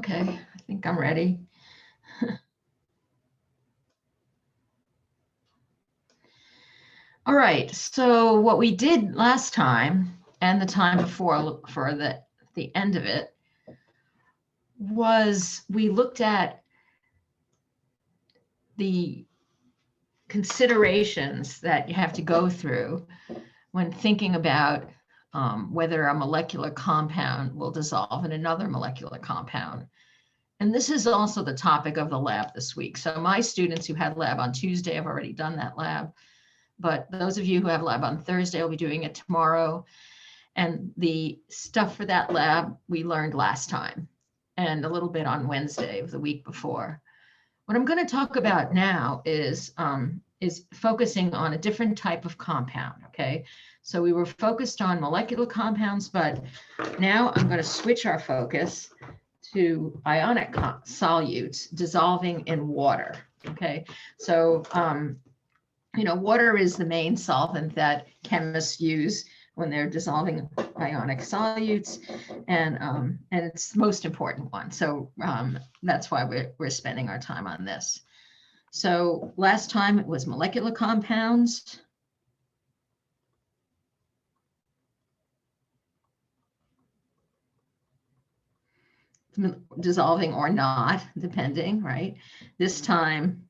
Okay, I think I'm ready. All right, so what we did last time and the time before for the end of it was we looked at the considerations that you have to go through when thinking about whether a molecular compound will dissolve in another molecular compound. And this is also the topic of the lab this week. So my students who had lab on Tuesday have already done that lab. But those of you who have lab on Thursday will be doing it tomorrow. And the stuff for that lab we learned last time and a little bit on Wednesday of the week before. What I'm going to talk about now is focusing on a different type of compound, okay? So we were focused on molecular compounds, but now I'm going to switch our focus to ionic solutes dissolving in water, okay? So, water is the main solvent that chemists use when they're dissolving ionic solutes, and it's the most important one. So that's why we're spending our time on this. So last time it was molecular compounds. Dissolving or not, depending, right? This time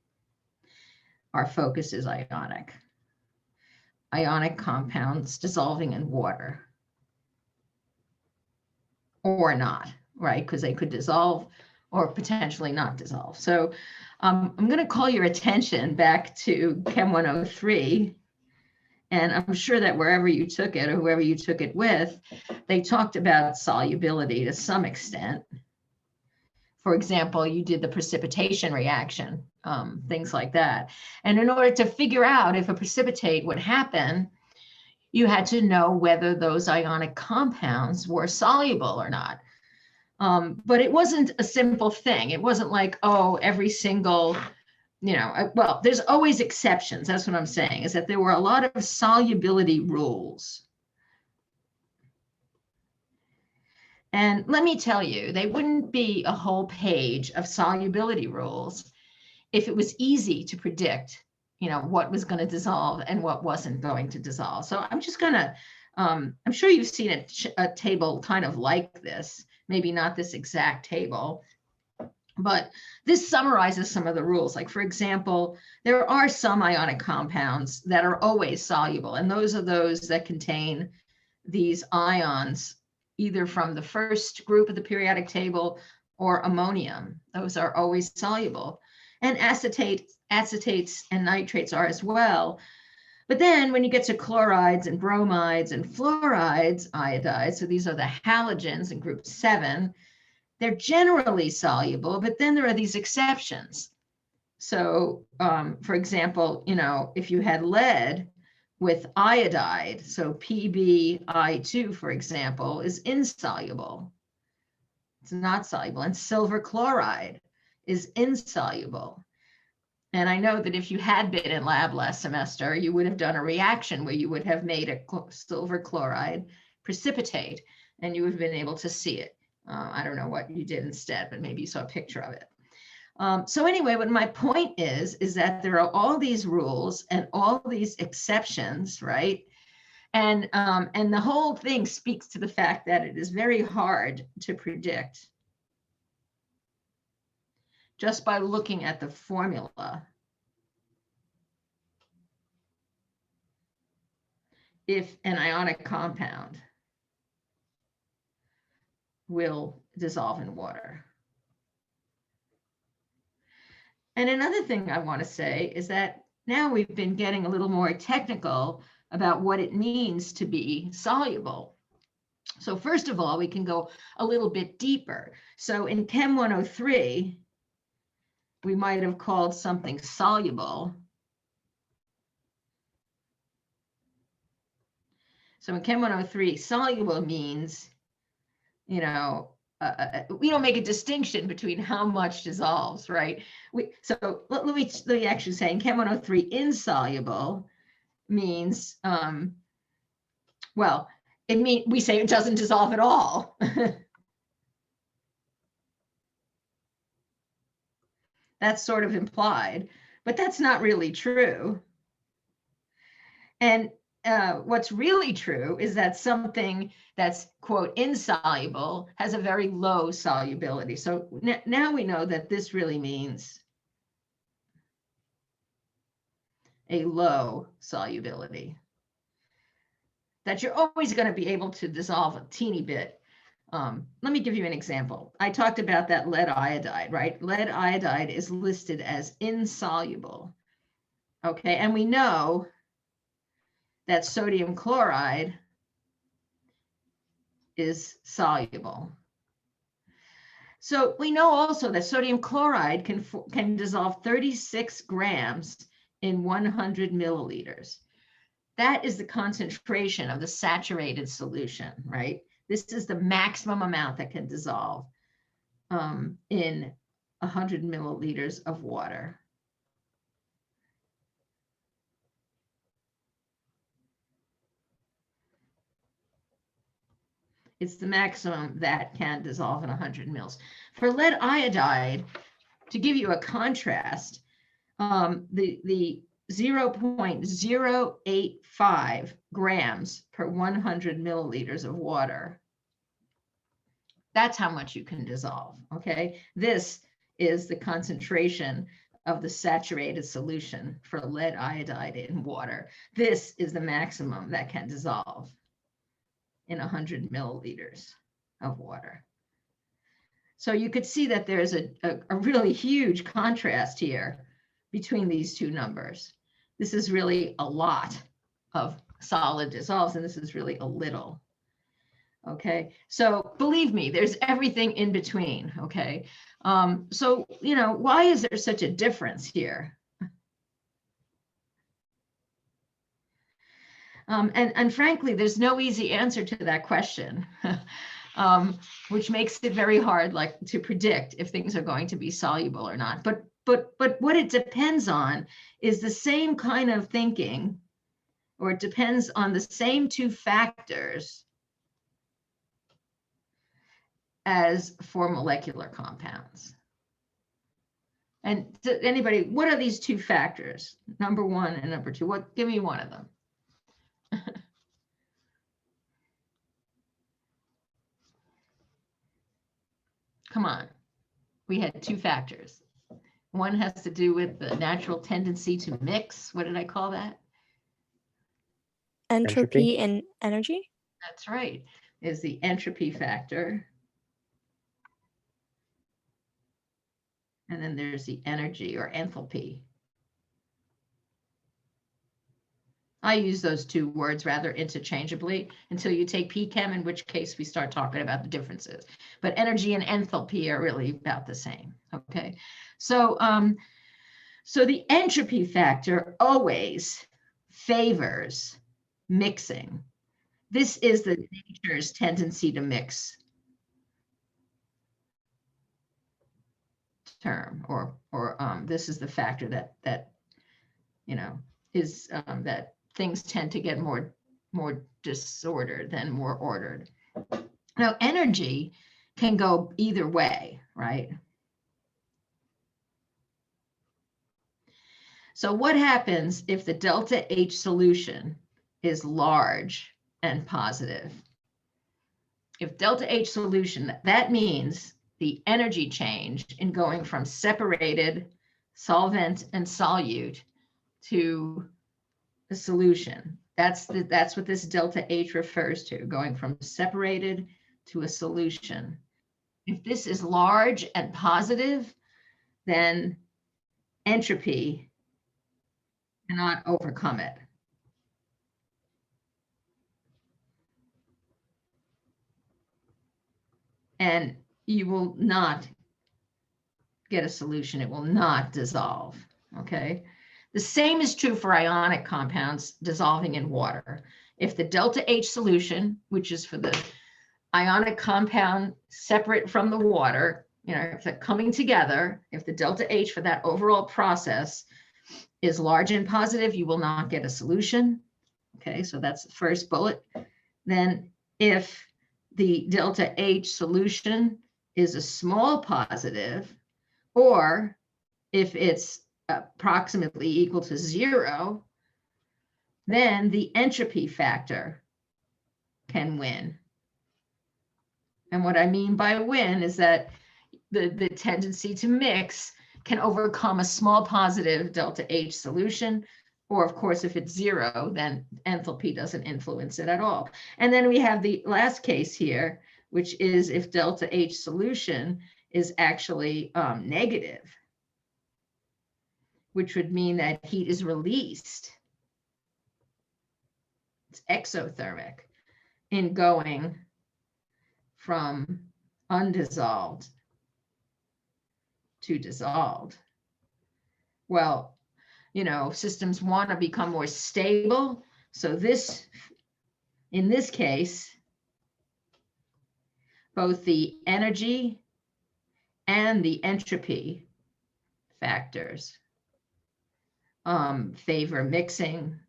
our focus is ionic. Ionic compounds dissolving in water. Or not, right? Because they could dissolve or potentially not dissolve. So I'm going to call your attention back to Chem 103. And I'm sure that wherever you took it or whoever you took it with, they talked about solubility to some extent. For example, you did the precipitation reaction, things like that. And in order to figure out if a precipitate would happen, you had to know whether those ionic compounds were soluble or not. But it wasn't a simple thing. It wasn't like, oh, every single, well, there's always exceptions. That's what I'm saying, is that there were a lot of solubility rules. And let me tell you, they wouldn't be a whole page of solubility rules if it was easy to predict, what was going to dissolve and what wasn't going to dissolve. So I'm just going to, I'm sure you've seen a table kind of like this, maybe not this exact table, but this summarizes some of the rules. Like, for example, there are some ionic compounds that are always soluble, and those are those that contain these ions, either from the first group of the periodic table or ammonium. Those are always soluble. And acetates and nitrates are as well. But then when you get to chlorides and bromides and fluorides, iodides, so these are the halogens in group 7, they're generally soluble, but then there are these exceptions. So for example, if you had lead with iodide, so PbI2, for example, is insoluble. It's not soluble. And silver chloride is insoluble. And I know that if you had been in lab last semester, you would have done a reaction where you would have made a silver chloride precipitate, and you would have been able to see it. I don't know what you did instead, but maybe you saw a picture of it. So anyway, what my point is that there are all these rules and all these exceptions, right? And the whole thing speaks to the fact that it is very hard to predict just by looking at the formula if an ionic compound will dissolve in water. And another thing I want to say is that now we've been getting a little more technical about what it means to be soluble. So first of all, we can go a little bit deeper. So in Chem 103, we might have called something soluble. So in Chem 103, soluble means, we don't make a distinction between how much dissolves, right? So let me actually say in Chem 103, insoluble means, we say it doesn't dissolve at all. That's sort of implied, but that's not really true. And what's really true is that something that's, quote, insoluble has a very low solubility. So now we know that this really means a low solubility, that you're always going to be able to dissolve a teeny bit. Let me give you an example. I talked about that lead iodide, right? Lead iodide is listed as insoluble. Okay, and we know that sodium chloride is soluble. So we know also that sodium chloride can dissolve 36 grams in 100 milliliters. That is the concentration of the saturated solution, right? This is the maximum amount that can dissolve in 100 milliliters of water. It's the maximum that can dissolve in 100 mils. For lead iodide, to give you a contrast, the 0.085 grams per 100 milliliters of water, that's how much you can dissolve, okay? This is the concentration of the saturated solution for lead iodide in water. This is the maximum that can dissolve in 100 milliliters of water. So you could see that there's a really huge contrast here between these two numbers. This is really a lot of solid dissolves, and this is really a little. Okay, so believe me, there's everything in between. Okay, so why is there such a difference here? And frankly, there's no easy answer to that question, which makes it very hard, to predict if things are going to be soluble or not. But what it depends on is the same kind of thinking, or it depends on the same two factors as for molecular compounds. And to anybody, what are these two factors? Number one and number two. Give me one of them. Come on. We had two factors. One has to do with the natural tendency to mix. What did I call that? Entropy and energy. That's right. Is the entropy factor. And then there's the energy or enthalpy. I use those two words rather interchangeably until you take PChem, in which case we start talking about the differences. But energy and enthalpy are really about the same. Okay, so so the entropy factor always favors mixing. This is the nature's tendency to mix term, or this is the factor that is that things tend to get more disordered than more ordered. Now, energy can go either way, right? So what happens if the delta H solution is large and positive? If delta H solution, that means the energy change in going from separated solvent and solute to the solution. That's what this delta H refers to, going from separated to a solution. If this is large and positive, then entropy cannot overcome it. And you will not get a solution. It will not dissolve, okay? The same is true for ionic compounds dissolving in water. If the delta H solution, which is for the ionic compound separate from the water, if they're coming together, if the delta H for that overall process is large and positive, you will not get a solution. Okay, so that's the first bullet. Then if the delta H solution is a small positive, or if it's approximately equal to 0, then the entropy factor can win. And what I mean by win is that the tendency to mix can overcome a small positive delta H solution, or of course, if it's 0, then enthalpy doesn't influence it at all. And then we have the last case here, which is if delta H solution is actually negative, which would mean that heat is released. It's exothermic in going from undissolved to dissolved. Well, you know, systems want to become more stable. So this, in this case, both the energy and the entropy factors favor mixing,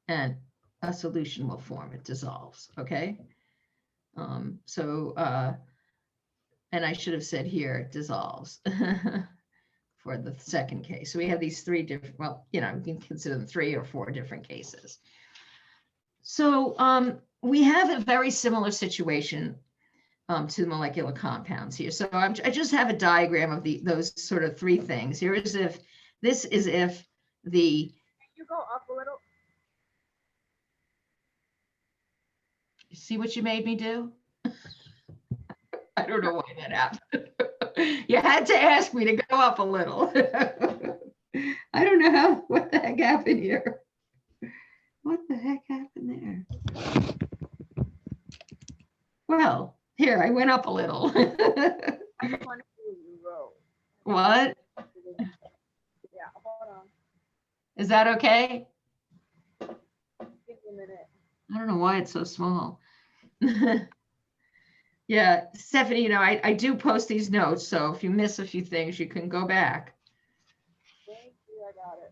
and a solution will form. It dissolves, okay? And I should have said here, it dissolves for the second case. So we have these 3 different, well, you know, you can consider them 3 or 4 different cases. So we have a very similar situation to the molecular compounds here. So I just have a diagram of those sort of 3 things. Here is if, this is if the... You go up a little. See what you made me do? I don't know why that happened. You had to ask me to go up a little. I don't know what the heck happened here. What the heck happened there? Well, here, I went up a little. I just want to do you roll. What? Yeah, hold on. Is that okay? Give me a minute. I don't know why it's so small. Yeah, Stephanie, you know, I do post these notes, so if you miss a few things, you can go back. Thank you, I got it.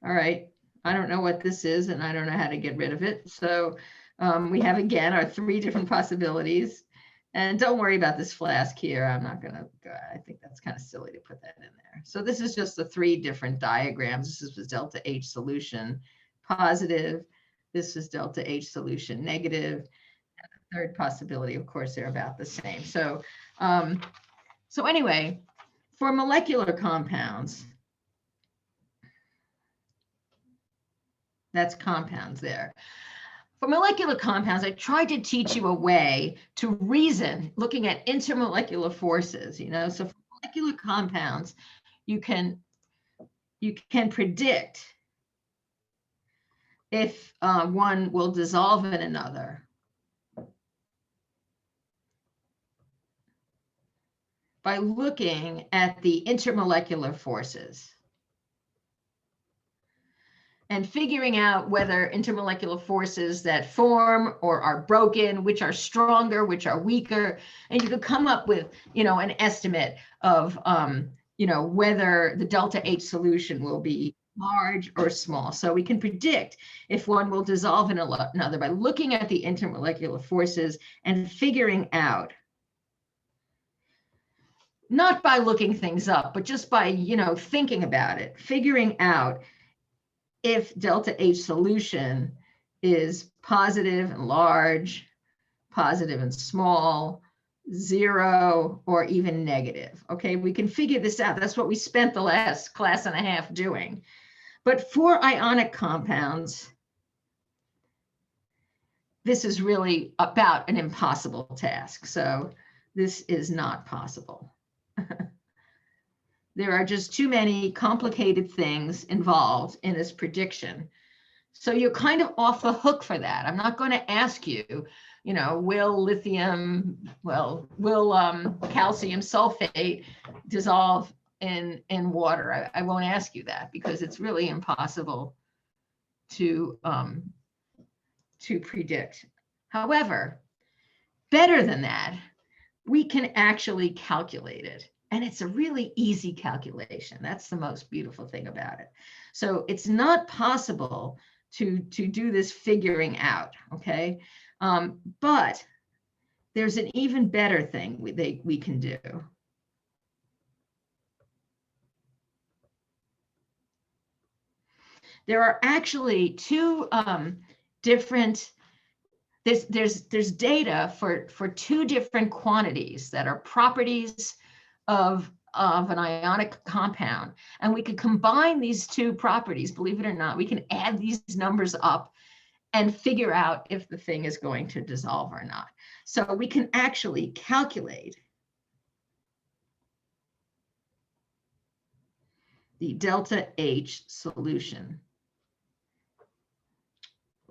All right, I don't know what this is, and I don't know how to get rid of it. So we have, again, our 3 different possibilities. And don't worry about this flask here. I'm not gonna go, I think that's kind of silly to put that in there. So this is just the 3 different diagrams. This is the delta H solution positive. This is delta H solution negative. Third possibility, of course, they're about the same. So, so anyway, for molecular compounds, that's compounds there. For molecular compounds, I tried to teach you a way to reason looking at intermolecular forces, you know. So for molecular compounds, you can predict if one will dissolve in another by looking at the intermolecular forces and figuring out whether intermolecular forces that form or are broken, which are stronger, which are weaker, and you could come up with, you know, an estimate of, you know, whether the delta H solution will be large or small. So we can predict if one will dissolve in another by looking at the intermolecular forces and figuring out, not by looking things up, but just by, you know, thinking about it, figuring out if delta H solution is positive and large, positive and small, 0, or even negative. Okay, we can figure this out. That's what we spent the last class and a half doing. But for ionic compounds, this is really about an impossible task. So this is not possible. There are just too many complicated things involved in this prediction. So you're kind of off the hook for that. I'm not going to ask you, you know, will calcium sulfate dissolve in water? I won't ask you that because it's really impossible to predict. However, better than that, we can actually calculate it. And it's a really easy calculation. That's the most beautiful thing about it. So it's not possible to do this figuring out, okay? But there's an even better thing we can do. there are actually two different, there's data for two different quantities that are properties of an ionic compound. And we could combine these two properties, believe it or not, we can add these numbers up and figure out if the thing is going to dissolve or not. So we can actually calculate the delta H solution.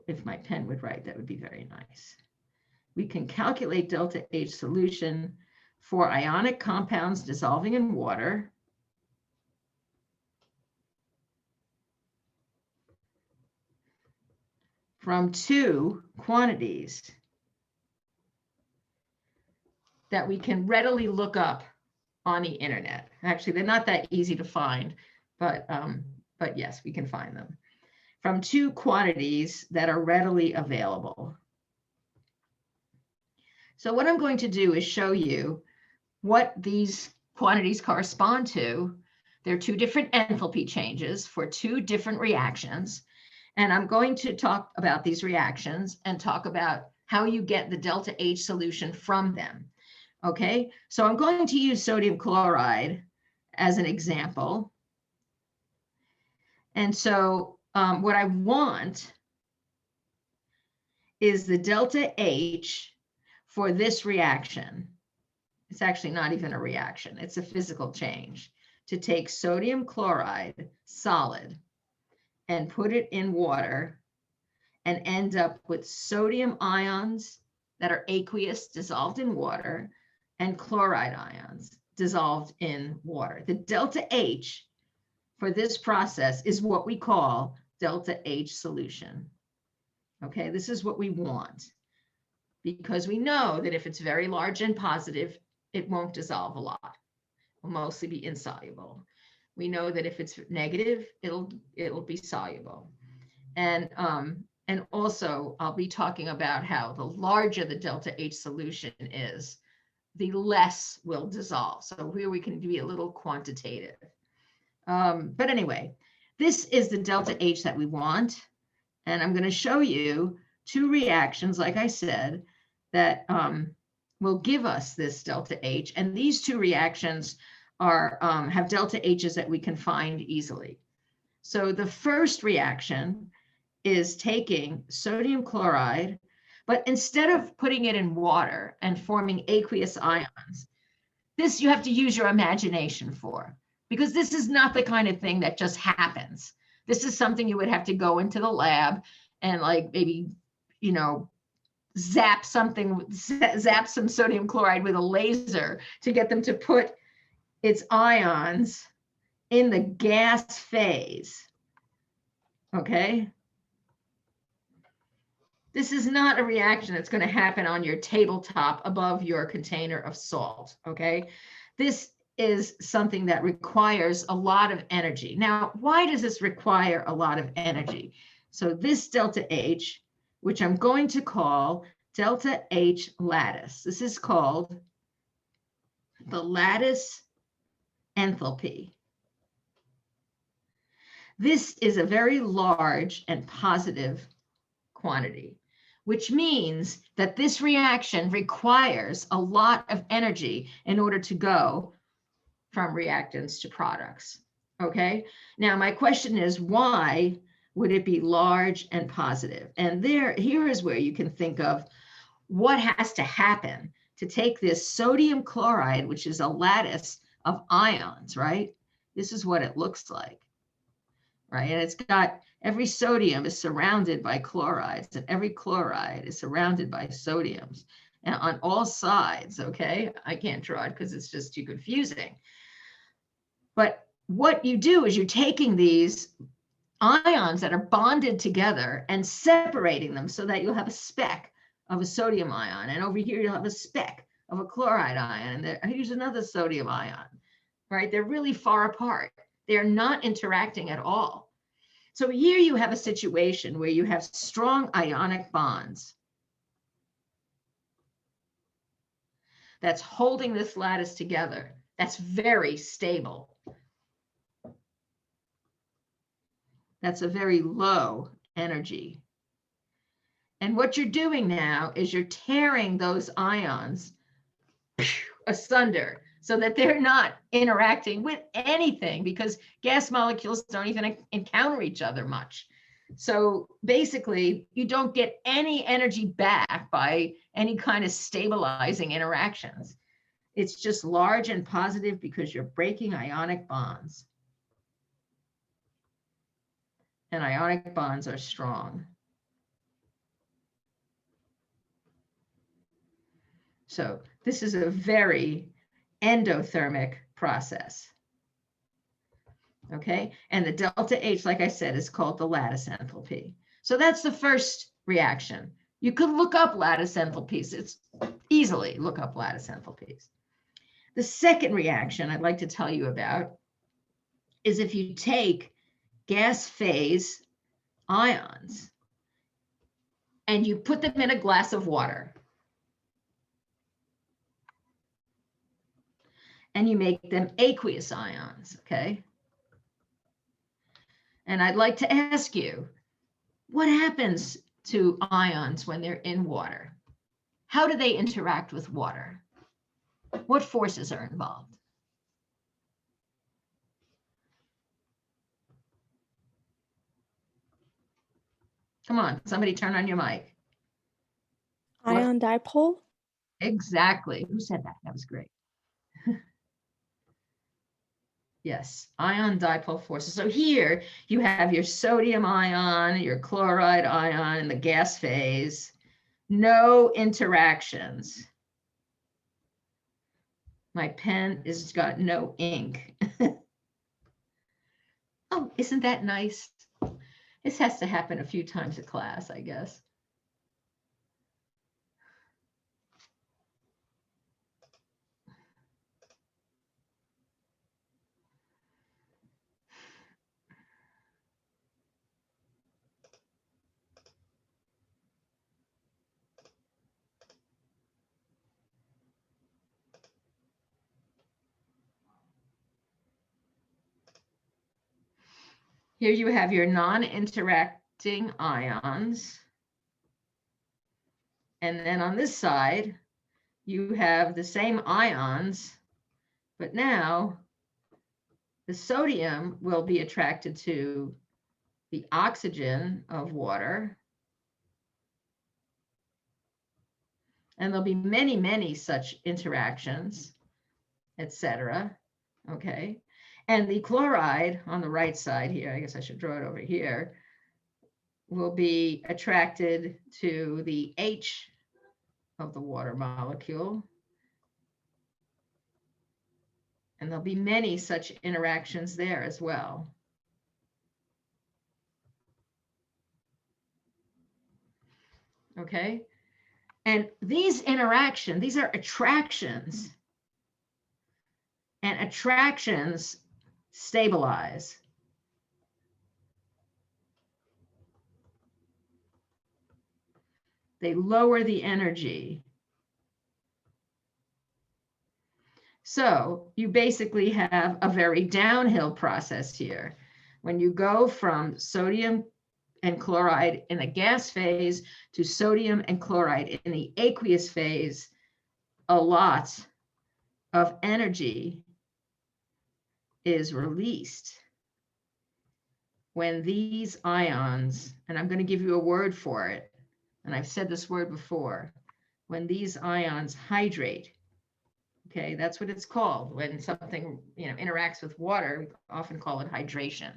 If my pen would write, that would be very nice. We can calculate delta H solution for ionic compounds dissolving in water from two quantities that we can readily look up on the internet. Actually, they're not that easy to find, but yes, we can find them. From two quantities that are readily available. So what I'm going to do is show you what these quantities correspond to. They're two different enthalpy changes for two different reactions. And I'm going to talk about these reactions and talk about how you get the delta H solution from them. Okay, so I'm going to use sodium chloride as an example. And so what I want is the delta H for this reaction. It's actually not even a reaction, it's a physical change. To take sodium chloride solid and put it in water and end up with sodium ions that are aqueous dissolved in water and chloride ions dissolved in water. The delta H for this process is what we call delta H solution. Okay, this is what we want, because we know that if it's very large and positive, it won't dissolve a lot. It will mostly be insoluble. We know that if it's negative, it'll be soluble. And also I'll be talking about how the larger the delta H solution is, the less will dissolve. So here we can be a little quantitative. But anyway, this is the delta H that we want. And I'm going to show you two reactions, like I said, that will give us this delta H. And these two reactions are have delta H's that we can find easily. So the first reaction is taking sodium chloride, but instead of putting it in water and forming aqueous ions, this you have to use your imagination for, because this is not the kind of thing that just happens. This is something you would have to go into the lab and like maybe, you know, zap some sodium chloride with a laser to get them to put its ions in the gas phase. Okay. This is not a reaction that's going to happen on your tabletop above your container of salt. Okay. This is something that requires a lot of energy. Now, why does this require a lot of energy? So this delta H, which I'm going to call delta H lattice. This is called the lattice enthalpy. This is a very large and positive quantity, which means that this reaction requires a lot of energy in order to go from reactants to products. Okay, now my question is, why would it be large and positive? And here is where you can think of what has to happen to take this sodium chloride, which is a lattice of ions, right? This is what it looks like, right? And it's got, every sodium is surrounded by chlorides, and every chloride is surrounded by sodiums, and on all sides, okay? I can't draw it because it's just too confusing. But what you do is you're taking these ions that are bonded together and separating them so that you'll have a speck of a sodium ion. And over here, you'll have a speck of a chloride ion. And here's another sodium ion, right? They're really far apart. They're not interacting at all. So here you have a situation where you have strong ionic bonds that's holding this lattice together. That's very stable. That's a very low energy. And what you're doing now is you're tearing those ions asunder so that they're not interacting with anything, because gas molecules don't even encounter each other much. So basically, you don't get any energy back by any kind of stabilizing interactions. It's just large and positive because you're breaking ionic bonds. And ionic bonds are strong. So this is a very endothermic process. Okay, and the delta H, like I said, is called the lattice enthalpy. So that's the first reaction. You could look up lattice enthalpies. It's easily look up lattice enthalpies. The second reaction I'd like to tell you about is if you take gas phase ions and you put them in a glass of water and you make them aqueous ions, okay? And I'd like to ask you, what happens to ions when they're in water? How do they interact with water? What forces are involved? Come on, somebody turn on your mic. Ion dipole? Exactly. Who said that? That was great. Yes, ion dipole forces. So here you have your sodium ion, your chloride ion in the gas phase. No interactions. My pen has got no ink. Oh, isn't that nice? This has to happen a few times in class, I guess. Here you have your non-interacting ions. And then on this side, you have the same ions, but now the sodium will be attracted to the oxygen of water. And there'll be many, many such interactions, etc. Okay. And the chloride on the right side here, I guess I should draw it over here, will be attracted to the H of the water molecule. And there'll be many such interactions there as well. Okay. And these interactions, these are attractions. And attractions stabilize. They lower the energy. So you basically have a very downhill process here. When you go from sodium and chloride in the gas phase to sodium and chloride in the aqueous phase, a lot of energy is released when these ions, and I'm going to give you a word for it, and I've said this word before, when these ions hydrate. Okay, that's what it's called. When something, interacts with water, we often call it hydration.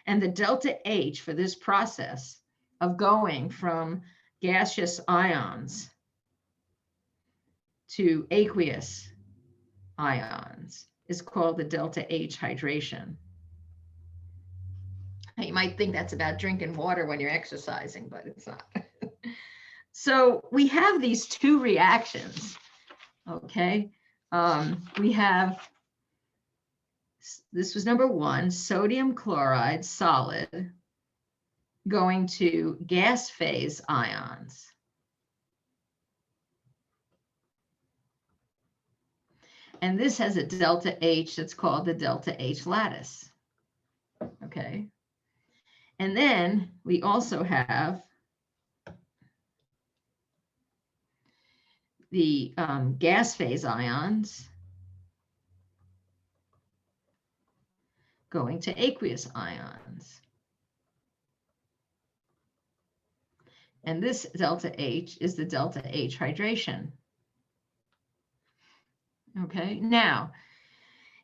And the delta H for this process of going from gaseous ions to aqueous ions is called the delta H hydration. Now, you might think that's about drinking water when you're exercising, but it's not. So we have these two reactions, okay? We have, this was number one, sodium chloride solid going to gas phase ions. And this has a delta H that's called the delta H lattice, okay? And then we also have the gas phase ions going to aqueous ions. And this delta H is the delta H hydration. Okay, now,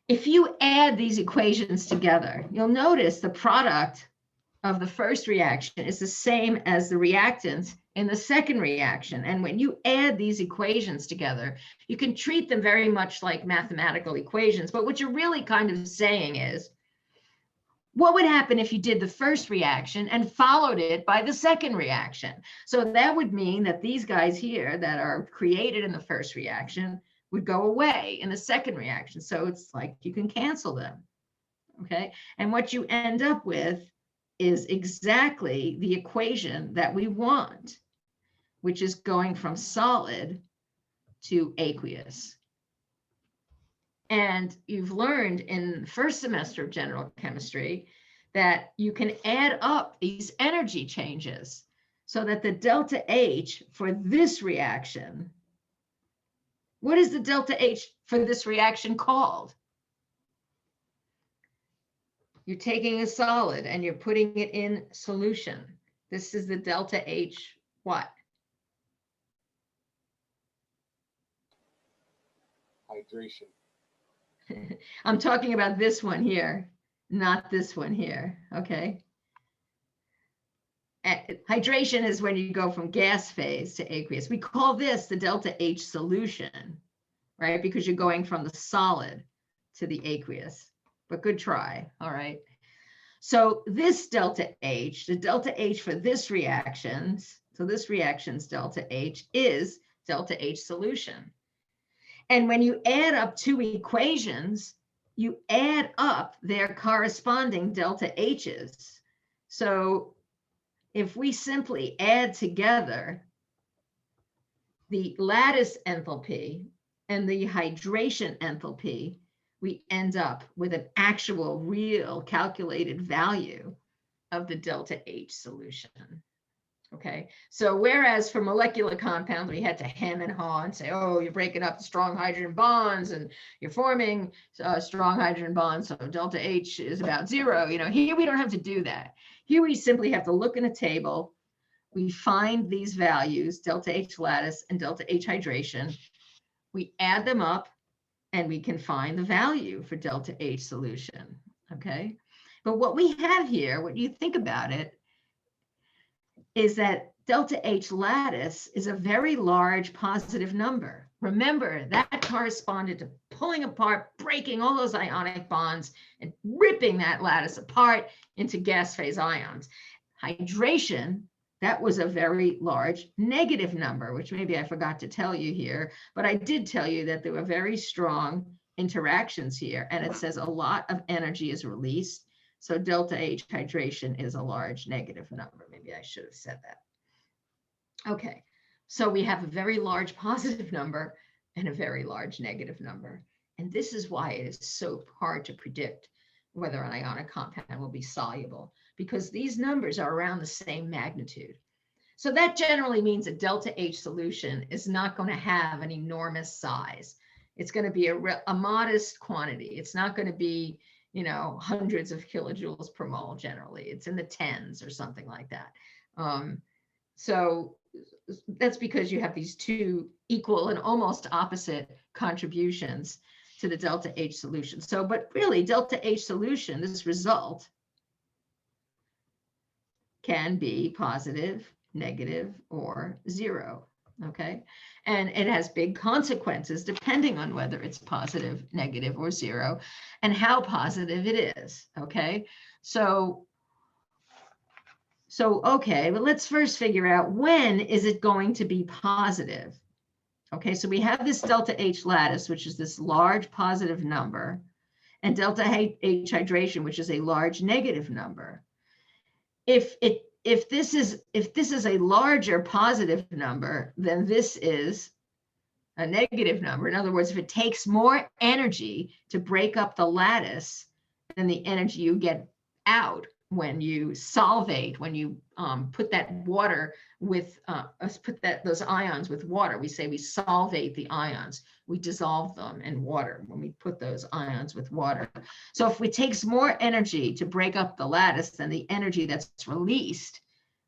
if you add these equations together, you'll notice the product of the first reaction is the same as the reactant in the second reaction. And when you add these equations together, you can treat them very much like mathematical equations. But what you're really kind of saying is, what would happen if you did the first reaction and followed it by the second reaction? So that would mean that these guys here that are created in the first reaction would go away in the second reaction. So it's like you can cancel them, okay? And what you end up with is exactly the equation that we want, which is going from solid to aqueous. And you've learned in first semester of general chemistry that you can add up these energy changes so that the delta H for this reaction, what is the delta H for this reaction called? You're taking a solid and you're putting it in solution. This is the delta H what? Hydration. I'm talking about this one here, not this one here, okay? Hydration is when you go from gas phase to aqueous. We call this the delta H solution, right? Because you're going from the solid to the aqueous, but good try, all right? So this delta H, the delta H for this reactions, so this reaction's delta H is delta H solution. And when you add up two equations, you add up their corresponding delta H's. So if we simply add together the lattice enthalpy and the hydration enthalpy, we end up with an actual real calculated value of the delta H solution. Okay, so whereas for molecular compounds, we had to hem and haw and say, oh, you're breaking up the strong hydrogen bonds and you're forming strong hydrogen bonds, so delta H is about 0. You know, here we don't have to do that. Here we simply have to look in a table. We find these values, delta H lattice and delta H hydration. We add them up and we can find the value for delta H solution, okay? But what we have here, when you think about it, is that delta H lattice is a very large positive number. Remember, that corresponded to pulling apart, breaking all those ionic bonds and ripping that lattice apart into gas phase ions. Hydration, that was a very large negative number, which maybe I forgot to tell you here, but I did tell you that there were very strong interactions here, and it says a lot of energy is released. So delta H hydration is a large negative number. Maybe I should have said that. Okay, so we have a very large positive number and a very large negative number. And this is why it is so hard to predict whether an ionic compound will be soluble, because these numbers are around the same magnitude. So that generally means a delta H solution is not going to have an enormous size. It's going to be a modest quantity. It's not going to be, you know, hundreds of kilojoules per mole generally. It's in the tens or something like that. So that's because you have these two equal and almost opposite contributions to the delta H solution. So, but really delta H solution, this result can be positive, negative, or 0. Okay, and it has big consequences depending on whether it's positive, negative, or 0, and how positive it is. Okay, so okay, but let's first figure out when is it going to be positive. Okay, so we have this delta H lattice, which is this large positive number, and delta H hydration, which is a large negative number. If this is a larger positive number, then this is a negative number. In other words, if it takes more energy to break up the lattice than the energy you get out when you solvate, when you put that water with, those ions with water, we say we solvate the ions. We dissolve them in water when we put those ions with water. So if it takes more energy to break up the lattice than the energy that's released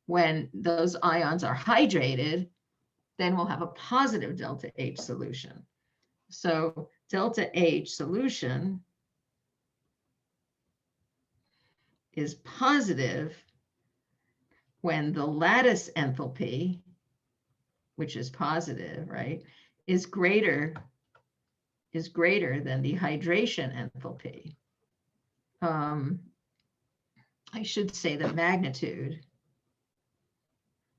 when those ions are hydrated, then we'll have a positive delta H solution. So delta H solution is positive when the lattice enthalpy, which is positive, right, is greater than the hydration enthalpy. I should say the magnitude.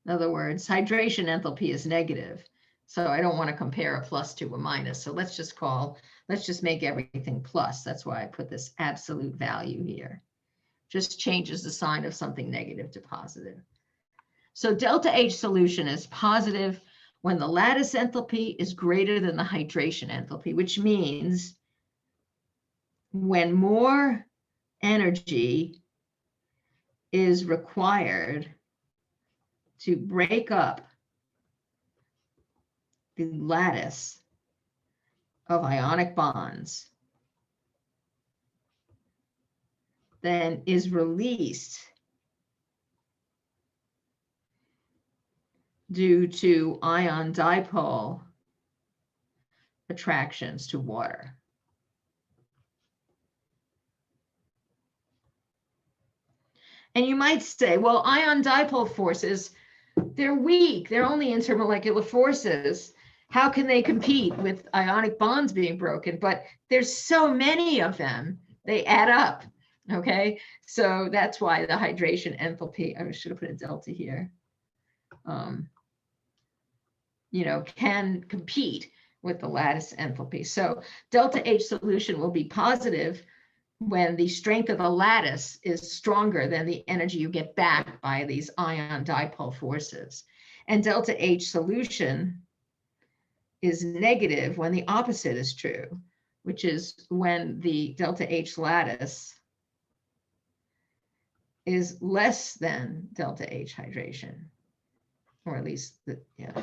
In other words, hydration enthalpy is negative. So I don't want to compare a plus to a minus. So let's just make everything plus. That's why I put this absolute value here. Just changes the sign of something negative to positive. So delta H solution is positive when the lattice enthalpy is greater than the hydration enthalpy, which means when more energy is required to break up the lattice of ionic bonds, then is released due to ion dipole attractions to water. And you might say, well, ion dipole forces, they're weak. They're only intermolecular forces. How can they compete with ionic bonds being broken? But there's so many of them, they add up. Okay, so that's why the hydration enthalpy, I should have put a delta here, can compete with the lattice enthalpy. So delta H solution will be positive when the strength of the lattice is stronger than the energy you get back by these ion dipole forces. And delta H solution is negative when the opposite is true, which is when the delta H lattice is less than delta H hydration, or at least, yeah.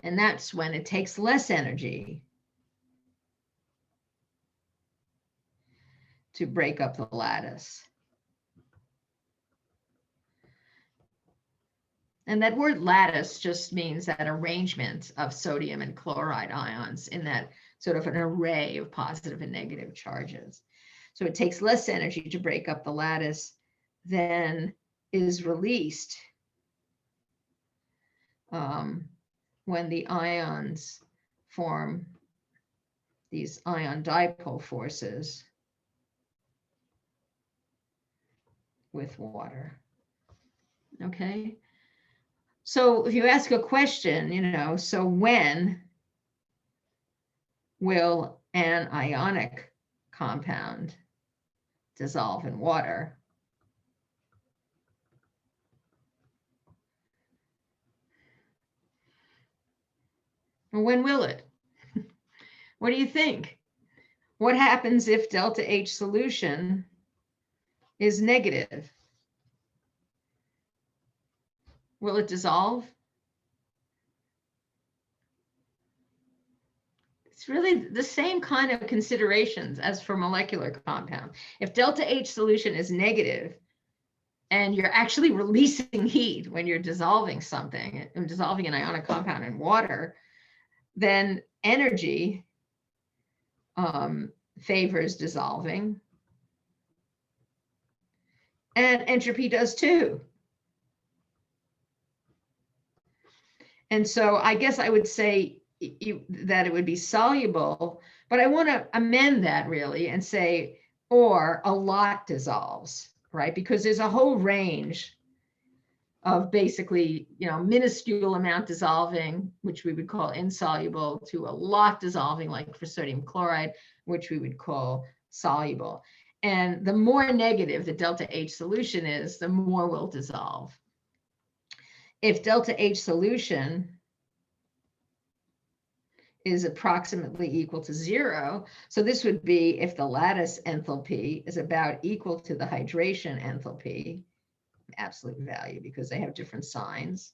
And that's when it takes less energy to break up the lattice. And that word lattice just means that arrangement of sodium and chloride ions in that sort of an array of positive and negative charges. So it takes less energy to break up the lattice than is released when the ions form these ion dipole forces with water. Okay. So if you ask a question, so when will an ionic compound dissolve in water? Or when will it? What do you think? What happens if delta H solution is negative? Will it dissolve? It's really the same kind of considerations as for molecular compound. If delta H solution is negative and you're actually releasing heat when you're dissolving something, dissolving an ionic compound in water, then energy favors dissolving, and entropy does too. And so I guess I would say that it would be soluble, but I want to amend that really and say, or a lot dissolves, right? Because there's a whole range of basically, minuscule amount dissolving, which we would call insoluble, to a lot dissolving, like for sodium chloride, which we would call soluble. And the more negative the delta H solution is, the more will dissolve. If delta H solution is approximately equal to 0. So this would be if the lattice enthalpy is about equal to the hydration enthalpy, absolute value, because they have different signs.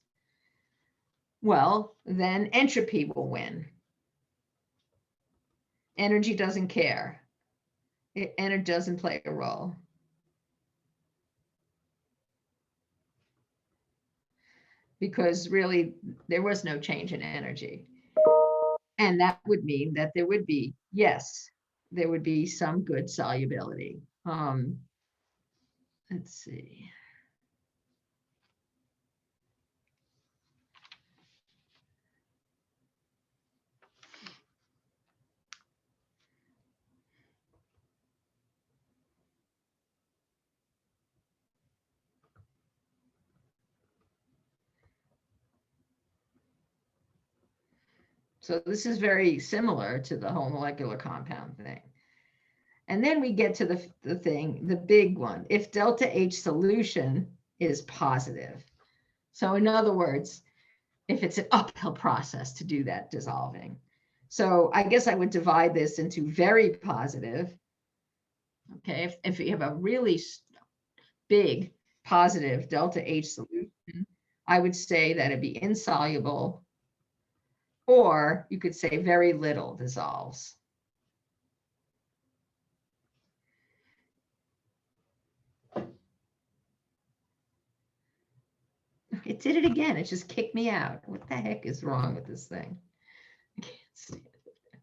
Well, then entropy will win. Energy doesn't care. And it doesn't play a role. Because really, there was no change in energy. And that would mean that there would be, yes, there would be some good solubility. Let's see. So this is very similar to the whole molecular compound thing. And then we get to the thing, the big one, if delta H solution is positive. So in other words, if it's an uphill process to do that dissolving. So I guess I would divide this into very positive. Okay, if you have a really big positive delta H solution, I would say that it'd be insoluble, or you could say very little dissolves. It did it again. It just kicked me out. What the heck is wrong with this thing? I can't see it.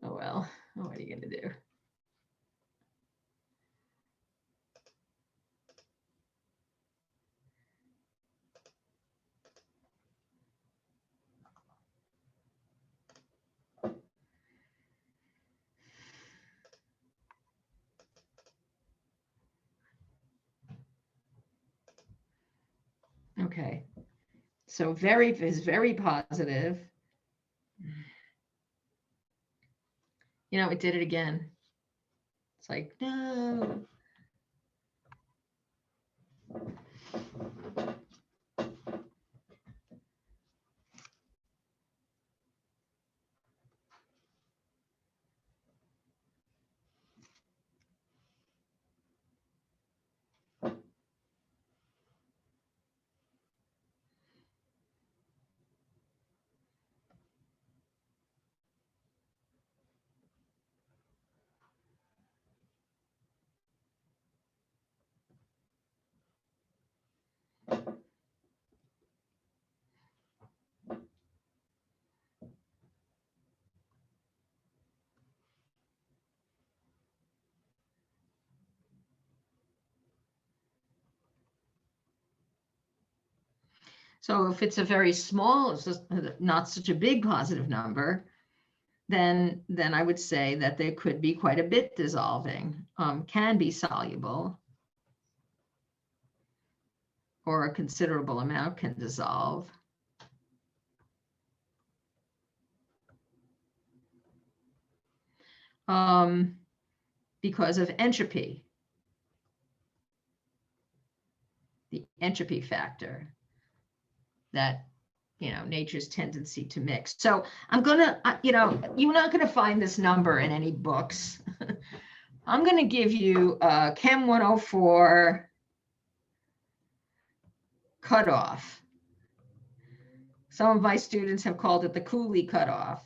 Oh, well, what are you going to do? Okay, so very is very positive. You know, it did it again. It's like, no. So if it's a very small, it's just not such a big positive number, then I would say that there could be quite a bit dissolving, can be soluble, or a considerable amount can dissolve. Because of entropy, the entropy factor, that, you know, nature's tendency to mix. So I'm gonna, you know, you're not gonna find this number in any books. I'm gonna give you Chem 104 cutoff. Some of my students have called it the Cooley cutoff.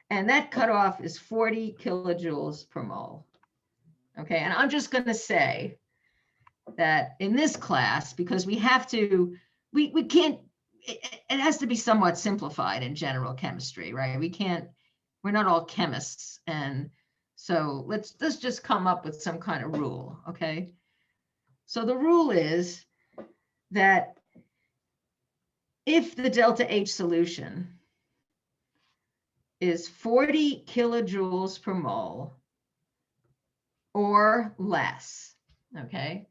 And that cutoff is 40 kilojoules per mole. Okay, and I'm just gonna say that in this class, because we have to, we can't, it has to be somewhat simplified in general chemistry, right? We're not all chemists. And so let's just come up with some kind of rule, okay? So the rule is that if the delta H solution is 40 kilojoules per mole or less, okay,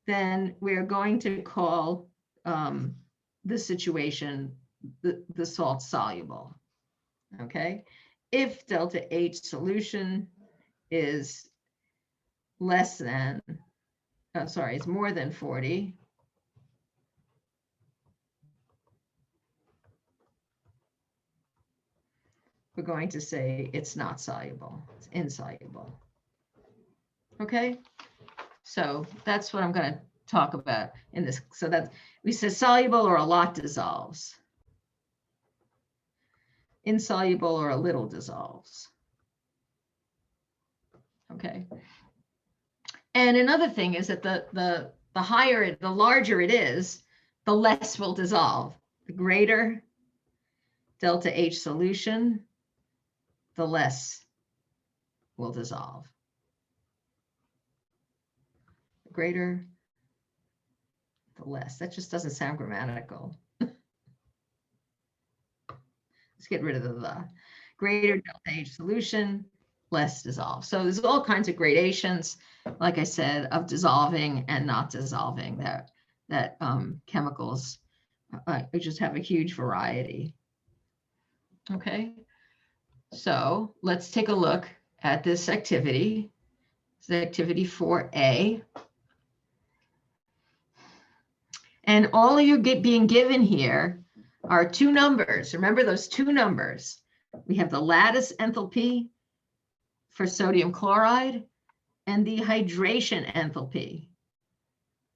then we're going to call the situation the salt soluble, okay? If delta H solution is less than, it's more than 40, going to say it's not soluble, it's insoluble. Okay, so that's what I'm going to talk about in this. So that we said soluble or a lot dissolves. Insoluble or a little dissolves. Okay. And another thing is that the higher, the larger it is, the less will dissolve. The greater delta H solution, the less will dissolve. The greater, the less. That just doesn't sound grammatical. Let's get rid of the greater delta H solution, less dissolve. So there's all kinds of gradations, like I said, of dissolving and not dissolving that chemicals just have a huge variety. Okay, so let's take a look at this activity. It's activity 4A. And all you're being given here are two numbers. Remember those two numbers. We have the lattice enthalpy for sodium chloride and the hydration enthalpy.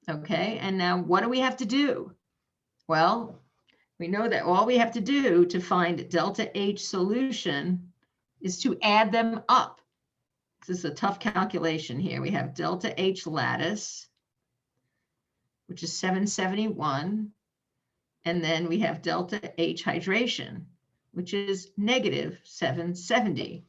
Okay, and now what do we have to do? Well, we know that all we have to do to find delta H solution is to add them up. This is a tough calculation here. We have delta H lattice, which is 771. And then we have delta H hydration, which is negative 770.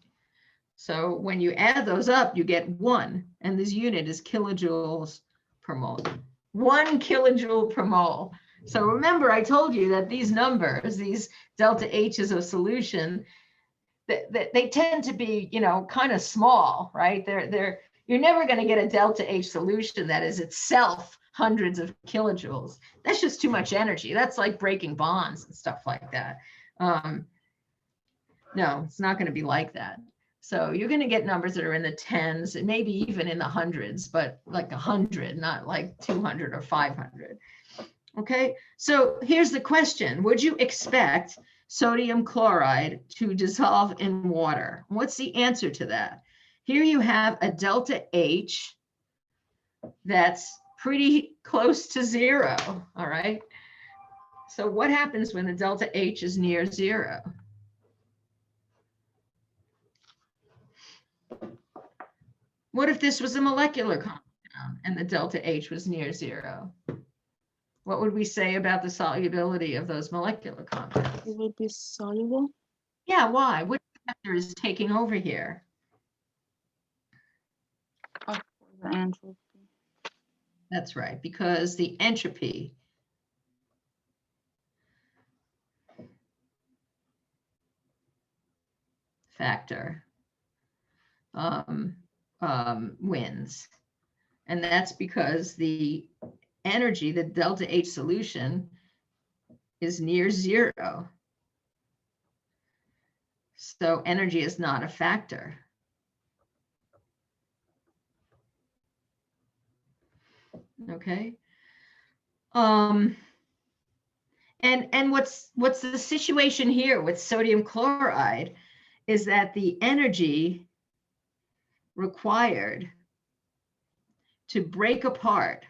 So when you add those up, you get 1, and this unit is kilojoules per mole. 1 kilojoule per mole. So remember, I told you that these numbers, these delta H's of solution, they tend to be, you know, kind of small, right? You're never going to get a delta H solution that is itself hundreds of kilojoules. That's just too much energy. That's like breaking bonds and stuff like that. No, it's not going to be like that. So you're going to get numbers that are in the tens, and maybe even in the hundreds, but like 100, not like 200 or 500. Okay, so here's the question. Would you expect sodium chloride to dissolve in water? What's the answer to that? Here you have a delta H that's pretty close to 0, all right? So what happens when the delta H is near 0? What if this was a molecular compound and the delta H was near 0? What would we say about the solubility of those molecular compounds? It would be soluble. Yeah, why? Which factor is taking over here? The entropy. That's right, because the entropy factor wins. And that's because the energy, the delta H solution, is near 0. So energy is not a factor. Okay. And what's the situation here with sodium chloride is that the energy required to break apart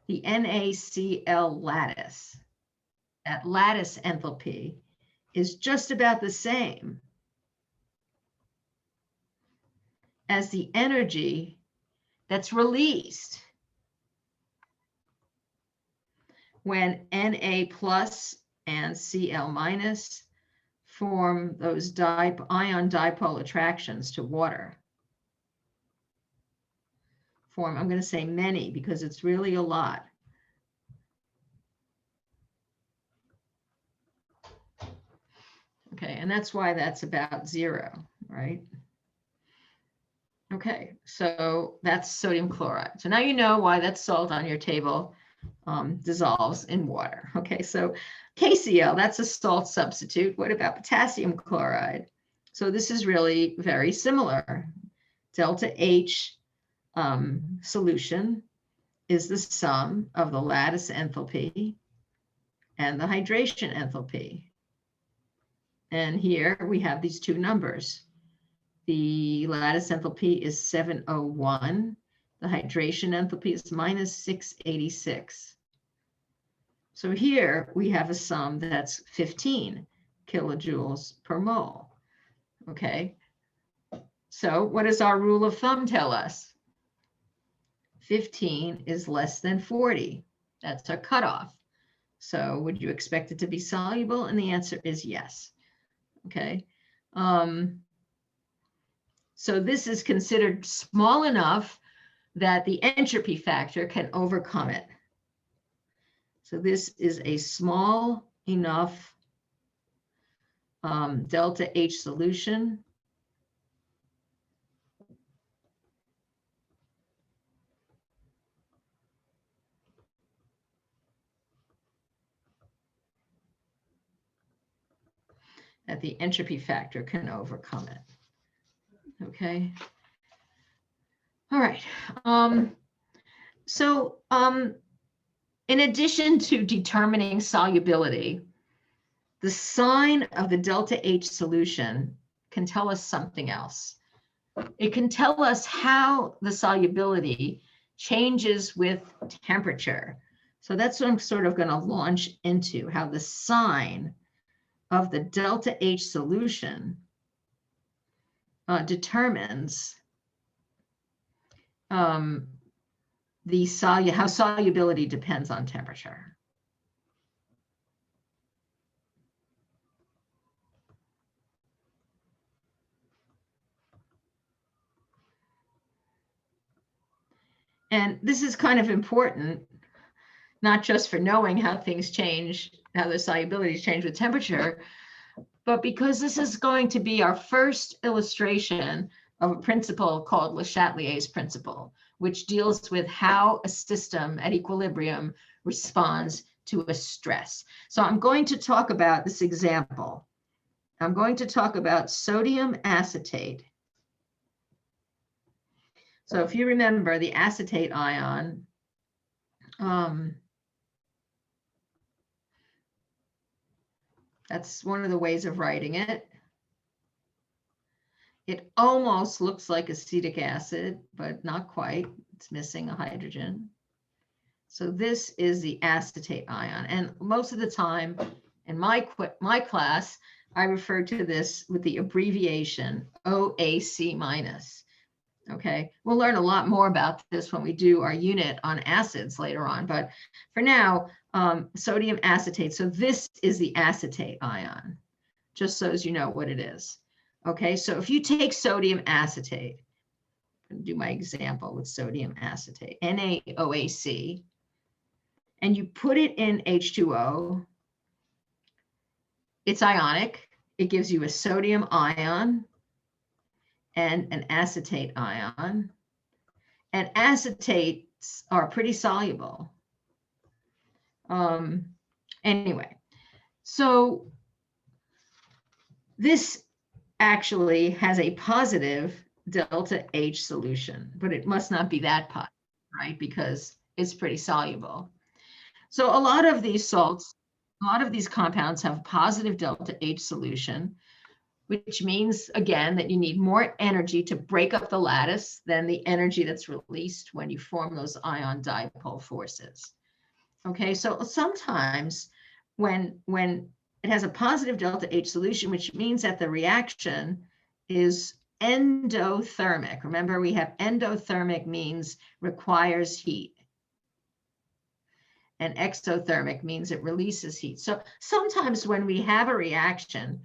the NaCl lattice, that lattice enthalpy, is just about the same as the energy that's released when Na plus and Cl minus form those ion dipole attractions to water. Form, I'm going to say many because it's really a lot. Okay, and that's why that's about 0, right? Okay, so that's sodium chloride. So now you know why that salt on your table dissolves in water. Okay, so KCl, that's a salt substitute. What about potassium chloride? So this is really very similar. Delta H solution is the sum of the lattice enthalpy and the hydration enthalpy. And here we have these two numbers. The lattice enthalpy is 701. The hydration enthalpy is minus 686. So here we have a sum that's 15 kilojoules per mole. Okay. So what does our rule of thumb tell us? 15 is less than 40. That's our cutoff. So would you expect it to be soluble? And the answer is yes. Okay. So this is considered small enough that the entropy factor can overcome it. So this is a small enough delta H solution that the entropy factor can overcome it. Okay. All right. In addition to determining solubility, the sign of the delta H solution can tell us something else. It can tell us how the solubility changes with temperature. So that's what I'm sort of going to launch into, how the sign of the delta H solution determines how solubility depends on temperature. And this is kind of important, not just for knowing how things change, how the solubilities change with temperature, but because this is going to be our first illustration of a principle called Le Chatelier's principle, which deals with how a system at equilibrium responds to a stress. So I'm going to talk about this example. I'm going to talk about sodium acetate. So if you remember the acetate ion, that's one of the ways of writing it. It almost looks like acetic acid, but not quite. It's missing a hydrogen. So this is the acetate ion. And most of the time in my class, I refer to this with the abbreviation OAC minus. Okay, we'll learn a lot more about this when we do our unit on acids later on. But for now, sodium acetate. So this is the acetate ion, just so as you know what it is. Okay, so if you take sodium acetate, I'm going to do my example with sodium acetate, NaOAC, and you put it in H2O, it's ionic. It gives you a sodium ion and an acetate ion. And acetates are pretty soluble. Anyway, so this actually has a positive delta H solution, but it must not be that positive, right? Because it's pretty soluble. So a lot of these salts, a lot of these compounds have positive delta H solution, which means, again, that you need more energy to break up the lattice than the energy that's released when you form those ion dipole forces. Okay, so sometimes when it has a positive delta H solution, which means that the reaction is endothermic. Remember, we have endothermic means requires heat. And exothermic means it releases heat. So sometimes when we have a reaction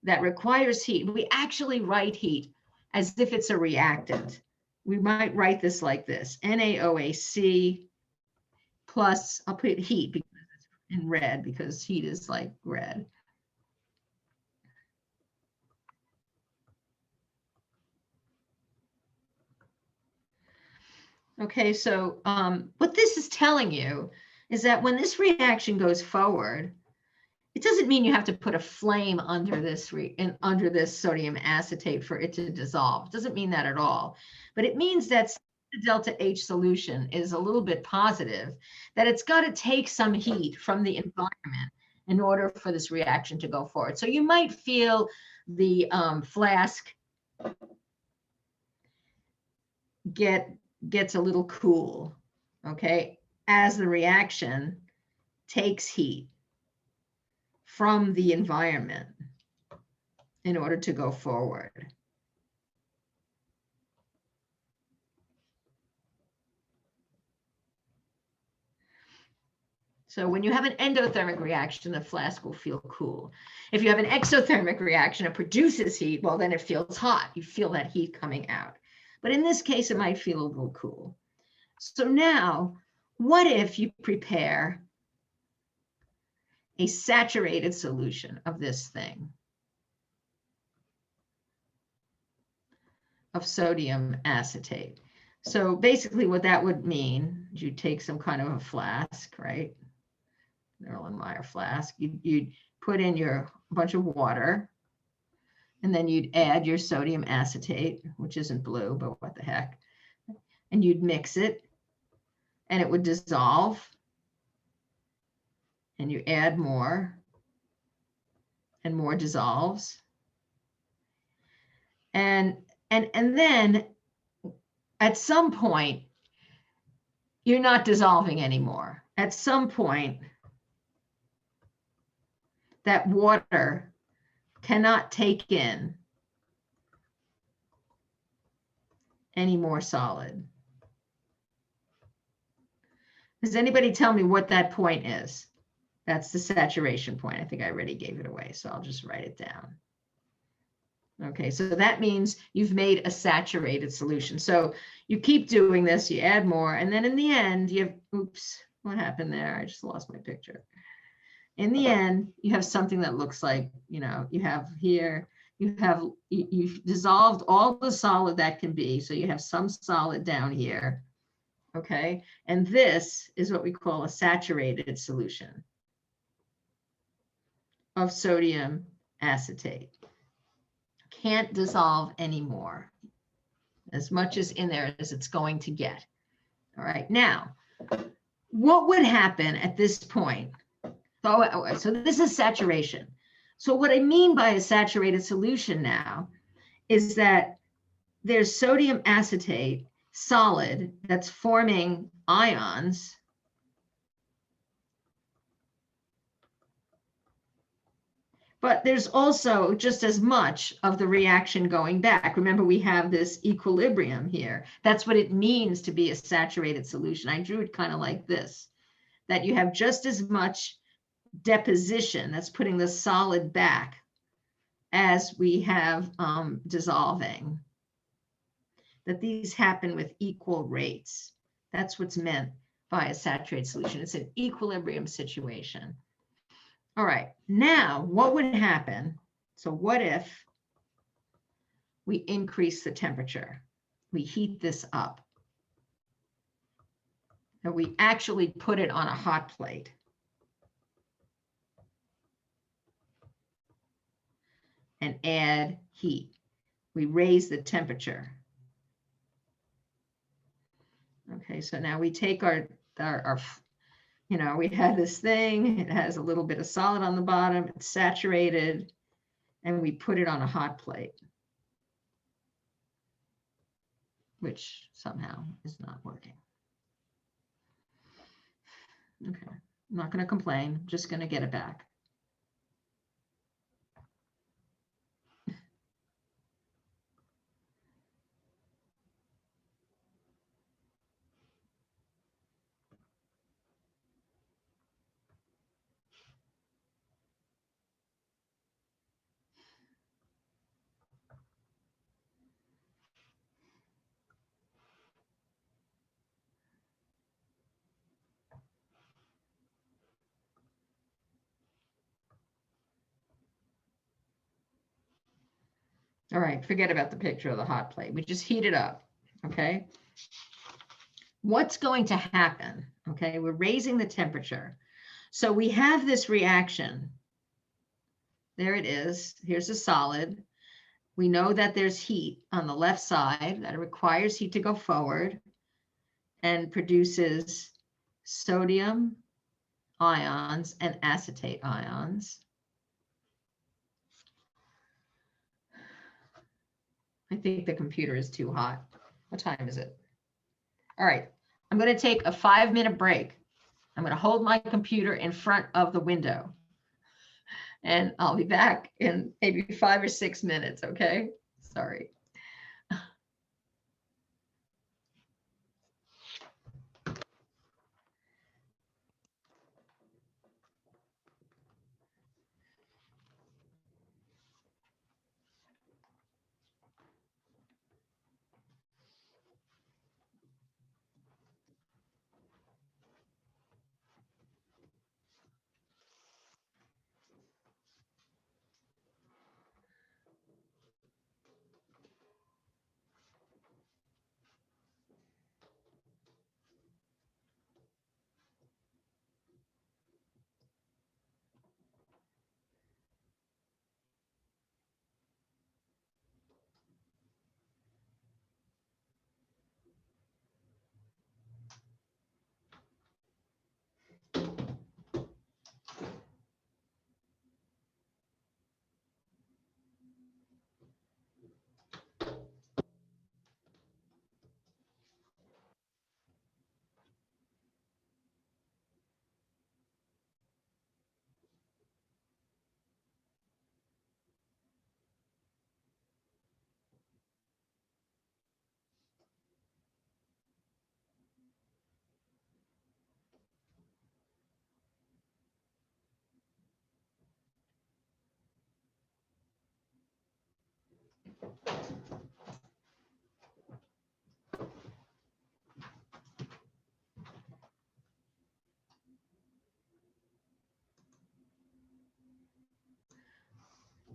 that requires heat, we actually write heat as if it's a reactant. We might write this like this, NaOAC plus, I'll put heat because it's in red because heat is like red. Okay, so what this is telling you is that when this reaction goes forward, it doesn't mean you have to put a flame under this sodium acetate for it to dissolve. It doesn't mean that at all. But it means that the delta H solution is a little bit positive, that it's got to take some heat from the environment in order for this reaction to go forward. So you might feel the flask gets a little cool, okay, as the reaction takes heat from the environment in order to go forward. So when you have an endothermic reaction, the flask will feel cool. If you have an exothermic reaction, it produces heat, well, then it feels hot. You feel that heat coming out. But in this case, it might feel a little cool. So now, what if you prepare a saturated solution of this thing, of sodium acetate? So basically what that would mean is you take some kind of a flask, right? Erlenmeyer flask, you'd put in your bunch of water, and then you'd add your sodium acetate, which isn't blue, but what the heck, and you'd mix it, and it would dissolve, and you add more, and more dissolves, and then at some point you're not dissolving anymore. At some point, that water cannot take in any more solid. Does anybody tell me what that point is? That's the saturation point. I think I already gave it away, so I'll just write it down. Okay, so that means you've made a saturated solution. So you keep doing this, you add more, and then in the end, you have, oops, what happened there? I just lost my picture. In the end, you have something that looks like, you know, you have here, you've dissolved all the solid that can be. So you have some solid down here, okay? And this is what we call a saturated solution of sodium acetate. Can't dissolve anymore, as much as in there as it's going to get. All right, now, what would happen at this point? So this is saturation. So what I mean by a saturated solution now is that there's sodium acetate solid that's forming ions, but there's also just as much of the reaction going back. Remember, we have this equilibrium here. That's what it means to be a saturated solution. I drew it kind of like this, that you have just as much deposition, that's putting the solid back, as we have dissolving, that these happen with equal rates. That's what's meant by a saturated solution. It's an equilibrium situation. All right, now what would happen? So what if we increase the temperature? We heat this up, and we actually put it on a hot plate. And add heat. We raise the temperature. Okay, so now we take our you know, we had this thing, it has a little bit of solid on the bottom, it's saturated, and we put it on a hot plate, which somehow is not working. Okay, I'm not going to complain, I'm just going to get it back. All right, forget about the picture of the hot plate. We just heat it up, okay? What's going to happen? Okay, we're raising the temperature. So we have this reaction. There it is. Here's a solid. We know that there's heat on the left side, that it requires heat to go forward and produces sodium ions and acetate ions. I think the computer is too hot. What time is it? All right, I'm going to take a 5-minute break. I'm going to hold my computer in front of the window. And I'll be back in maybe 5 or 6 minutes, okay? Sorry.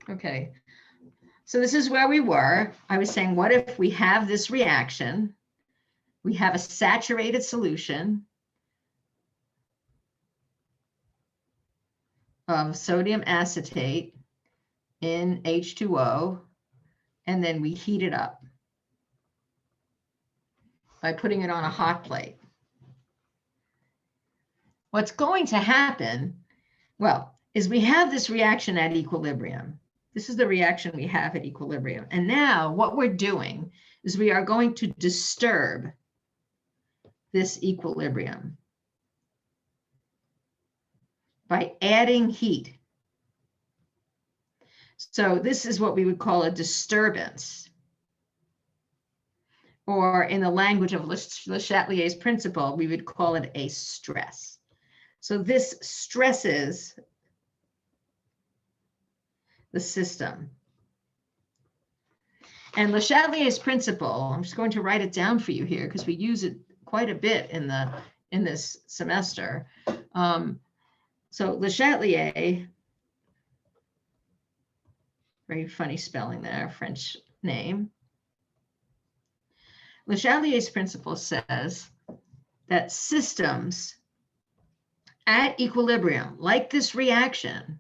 Okay, so this is where we were. I was saying, what if we have this reaction? We have a saturated solution of sodium acetate in H2O, and then we heat it up by putting it on a hot plate. What's going to happen, well, is we have this reaction at equilibrium. This is the reaction we have at equilibrium. And now what we're doing is we are going to disturb this equilibrium by adding heat. So this is what we would call a disturbance, or in the language of Le Chatelier's principle, we would call it a stress. So this stresses the system. And Le Chatelier's principle, I'm just going to write it down for you here because we use it quite a bit in this semester. So Le Chatelier, very funny spelling there, French name. Le Chatelier's principle says that systems at equilibrium, like this reaction,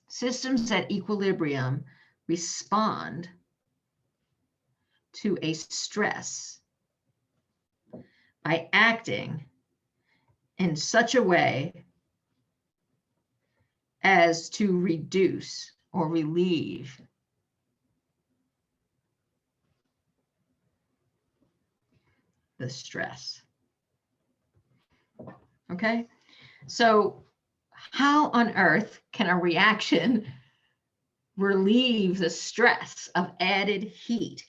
systems at equilibrium respond to a stress by acting in such a way as to reduce or relieve the stress. Okay, so how on earth can a reaction relieve the stress of added heat?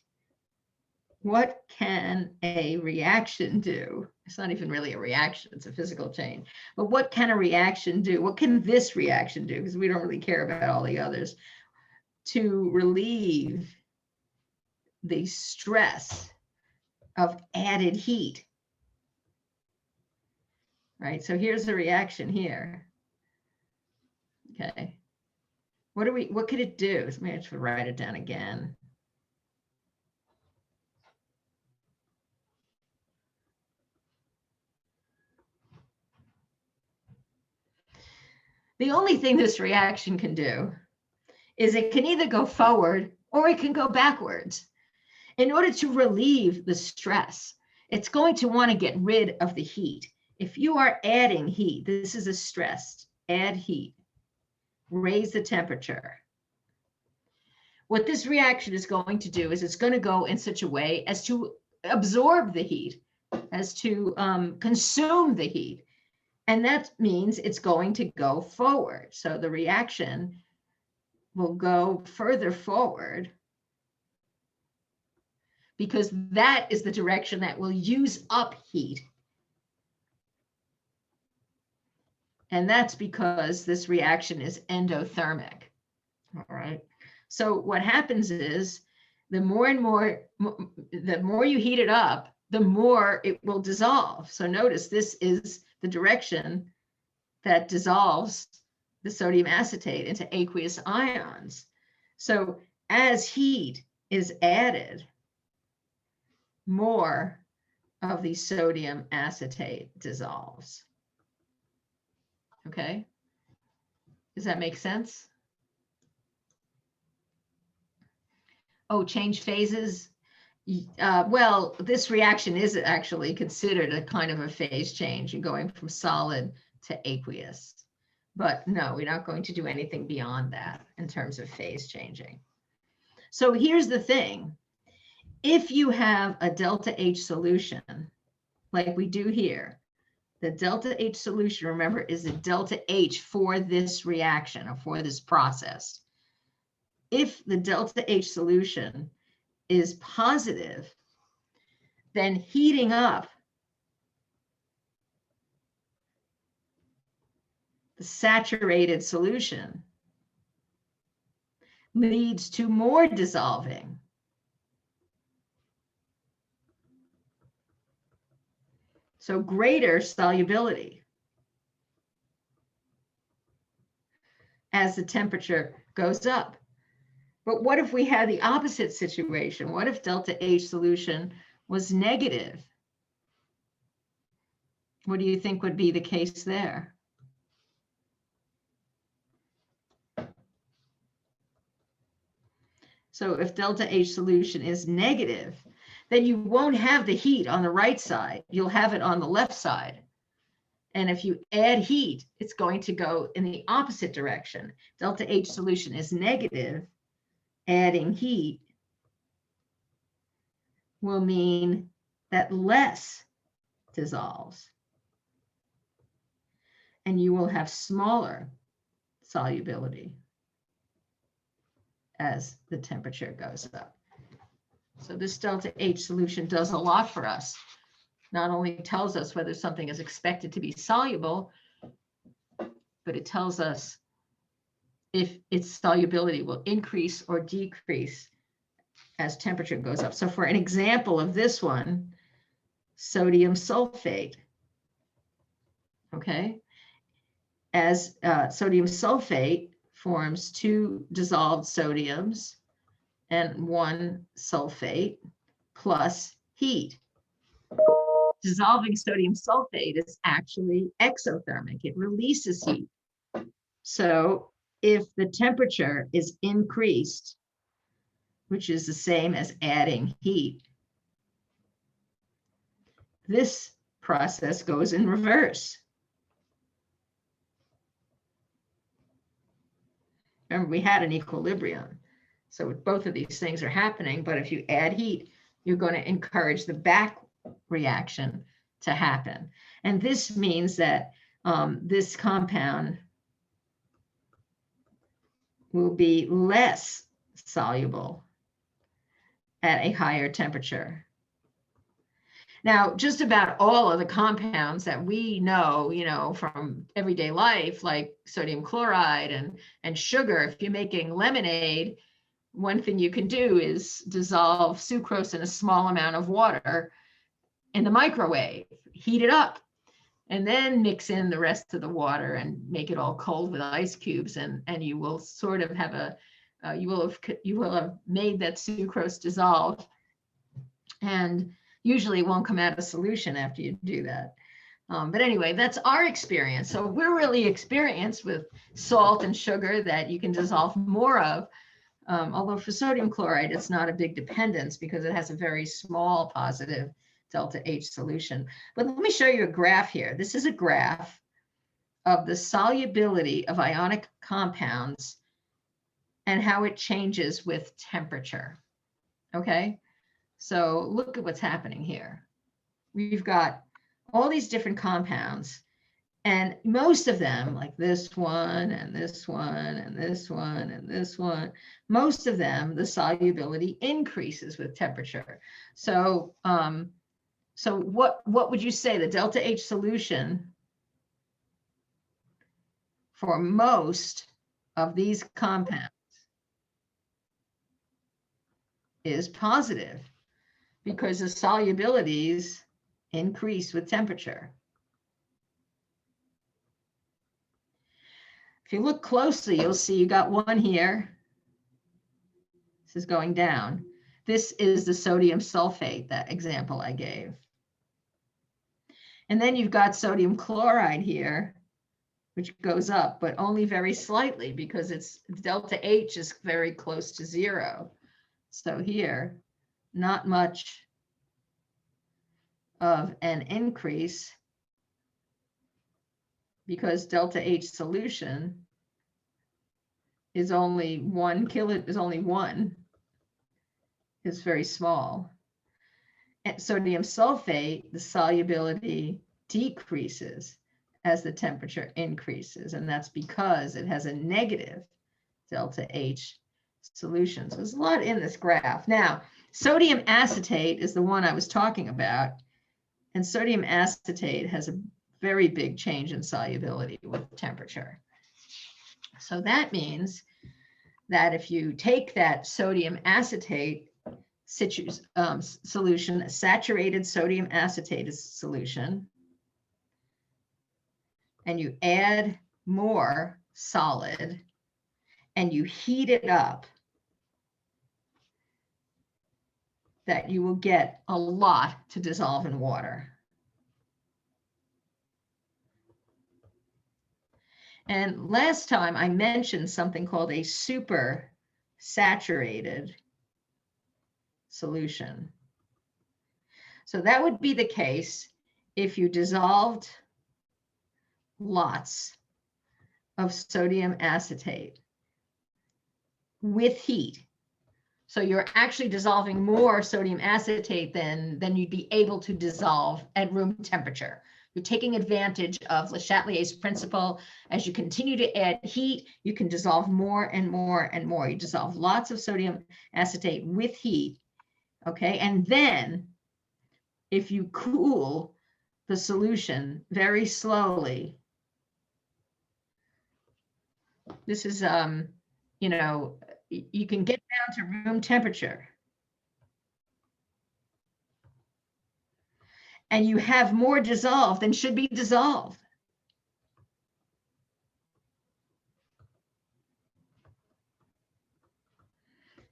What can a reaction do? It's not even really a reaction, it's a physical change. But what can a reaction do? What can this reaction do? Because we don't really care about all the others. To relieve the stress of added heat. Right, so here's the reaction here. Okay, what could it do? So maybe I should write it down again. The only thing this reaction can do is it can either go forward or it can go backwards. In order to relieve the stress, it's going to want to get rid of the heat. if you are adding heat, this is a stress, add heat, raise the temperature. What this reaction is going to do is it's going to go in such a way as to absorb the heat, as to consume the heat. And that means it's going to go forward. So the reaction will go further forward because that is the direction that will use up heat. And that's because this reaction is endothermic. All right. So what happens is the more you heat it up, the more it will dissolve. So notice this is the direction that dissolves the sodium acetate into aqueous ions. So as heat is added, more of the sodium acetate dissolves. Okay, does that make sense? Oh, change phases. Well, this reaction is actually considered a kind of a phase change. You're going from solid to aqueous. But no, we're not going to do anything beyond that in terms of phase changing. So here's the thing. If you have a delta H solution, like we do here, the delta H solution, remember, is a delta H for this reaction or for this process. If the delta H solution is positive, then heating up the saturated solution leads to more dissolving. So greater solubility as the temperature goes up. But what if we had the opposite situation? What if delta H solution was negative? What do you think would be the case there? So if delta H solution is negative, then you won't have the heat on the right side. You'll have it on the left side. And if you add heat, it's going to go in the opposite direction. Delta H solution is negative. Adding heat will mean that less dissolves. And you will have smaller solubility as the temperature goes up. So this delta H solution does a lot for us. Not only tells us whether something is expected to be soluble, but it tells us if its solubility will increase or decrease as temperature goes up. So for an example of this one, sodium sulfate, okay? As sodium sulfate forms two dissolved sodiums and one sulfate plus heat. Dissolving sodium sulfate is actually exothermic. It releases heat. So if the temperature is increased, which is the same as adding heat, this process goes in reverse. Remember, we had an equilibrium. So both of these things are happening, but if you add heat, you're going to encourage the back reaction to happen. And this means that this compound will be less soluble at a higher temperature. Now, just about all of the compounds that we know, from everyday life, like sodium chloride and sugar, if you're making lemonade, one thing you can do is dissolve sucrose in a small amount of water in the microwave, heat it up, and then mix in the rest of the water and make it all cold with ice cubes, and you will sort of have you will have made that sucrose dissolve, and usually it won't come out of solution after you do that. But anyway, that's our experience. So we're really experienced with salt and sugar that you can dissolve more of. Although for sodium chloride, it's not a big dependence because it has a very small positive delta H solution. But let me show you a graph here. This is a graph of the solubility of ionic compounds and how it changes with temperature. Okay, so look at what's happening here. We've got all these different compounds, and most of them, like this one and this one and this one and this one, most of them, the solubility increases with temperature. So, so what would you say the delta H solution for most of these compounds is positive, because the solubilities increase with temperature. If you look closely, you'll see you got one here. This is going down. This is the sodium sulfate, that example I gave. And then you've got sodium chloride here, which goes up, but only very slightly because its delta H is very close to 0. So here, not much of an increase, because delta H solution is only 1 is very small. And sodium sulfate, the solubility decreases as the temperature increases, and that's because it has a negative delta H solution. So there's a lot in this graph. Now, sodium acetate is the one I was talking about, and sodium acetate has a very big change in solubility with temperature. So that means that if you take that sodium acetate solution, a saturated sodium acetate solution, and you add more solid and you heat it up, that you will get a lot to dissolve in water. And last time I mentioned something called a super saturated solution. So that would be the case if you dissolved lots of sodium acetate with heat. So you're actually dissolving more sodium acetate than you'd be able to dissolve at room temperature. You're taking advantage of Le Chatelier's principle. As you continue to add heat, you can dissolve more and more and more. You dissolve lots of sodium acetate with heat, okay? And then if you cool the solution very slowly, this is, you know, you can get down to room temperature. And you have more dissolved than should be dissolved.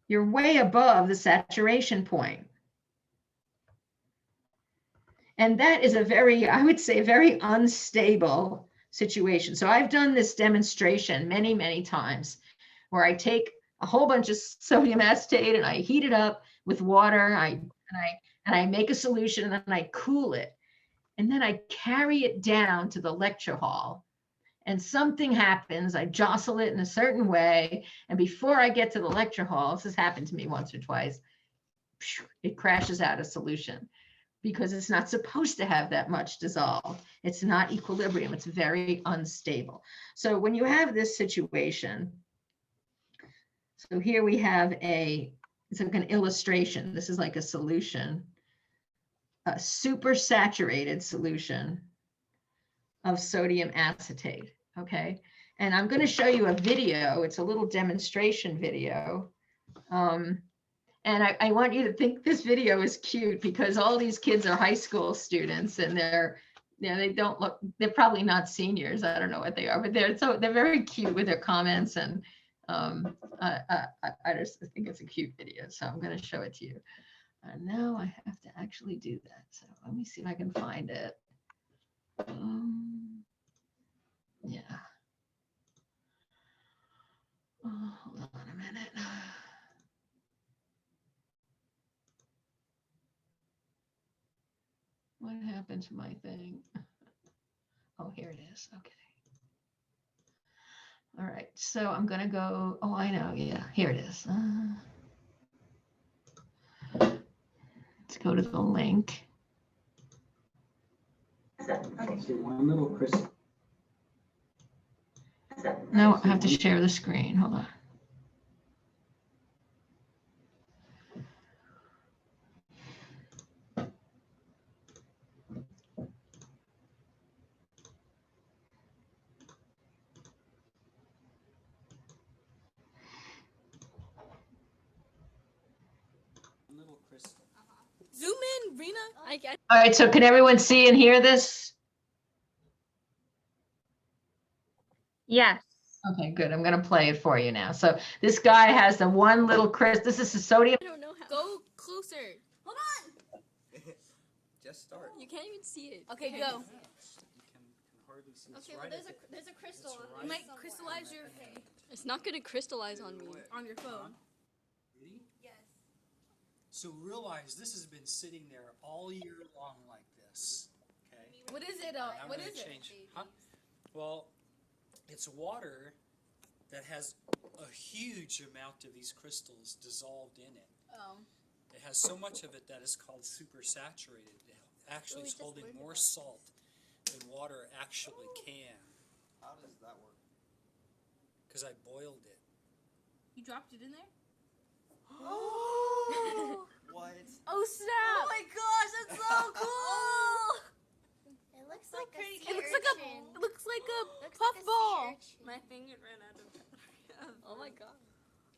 You're way above the saturation point. And that is a very, I would say, very unstable situation. So I've done this demonstration many, many times where I take a whole bunch of sodium acetate and I heat it up with water. And I make a solution and then I cool it. And then I carry it down to the lecture hall. And something happens, I jostle it in a certain way. And before I get to the lecture hall, this has happened to me once or twice, it crashes out of solution because it's not supposed to have that much dissolved. It's not equilibrium, it's very unstable. So when you have this situation, so here we have it's like an illustration. This is like a solution, a super saturated solution of sodium acetate, okay? And I'm going to show you a video. It's a little demonstration video. And I want you to think this video is cute because all these kids are high school students and they don't look, they're probably not seniors. I don't know what they are, but they're very cute with their comments. And I just think it's a cute video. So I'm going to show it to you. And now I have to actually do that. So let me see if I can find it. Yeah. Oh, hold on a minute. what happened to my thing? Oh, here it is. Okay. All right, so I'm gonna go, oh, I know, yeah, here it is. Let's go to the link. Okay. So one little crystal. No, I have to share the screen, hold on. Little crystal. Zoom in, Rena. All right, so can everyone see and hear this? Yes. Okay, good. I'm gonna play it for you now. So this guy has the one little crystal. This is the sodium. I don't know how. Go closer. Hold on. Just start. You can't even see it. Okay, go. You can hardly see. Okay, well, there's a crystal. It's It might right crystallize your. It's not gonna crystallize on me. On your phone. Ready? Yes. So realize this has been sitting there all year long like this. Okay. What is it? And I'm What gonna is it? change. Huh? Well, it's water that has a huge amount of these crystals dissolved in it. Oh. It has so much of it that is called supersaturated. It actually is holding more salt than water actually can. How does that work? Because I boiled it. You dropped it in there? What? Oh snap! Oh my gosh, that's so cool! It looks like a sea It looks like a urchin. puff like a sea ball. urchin. My finger ran out of. Oh my god.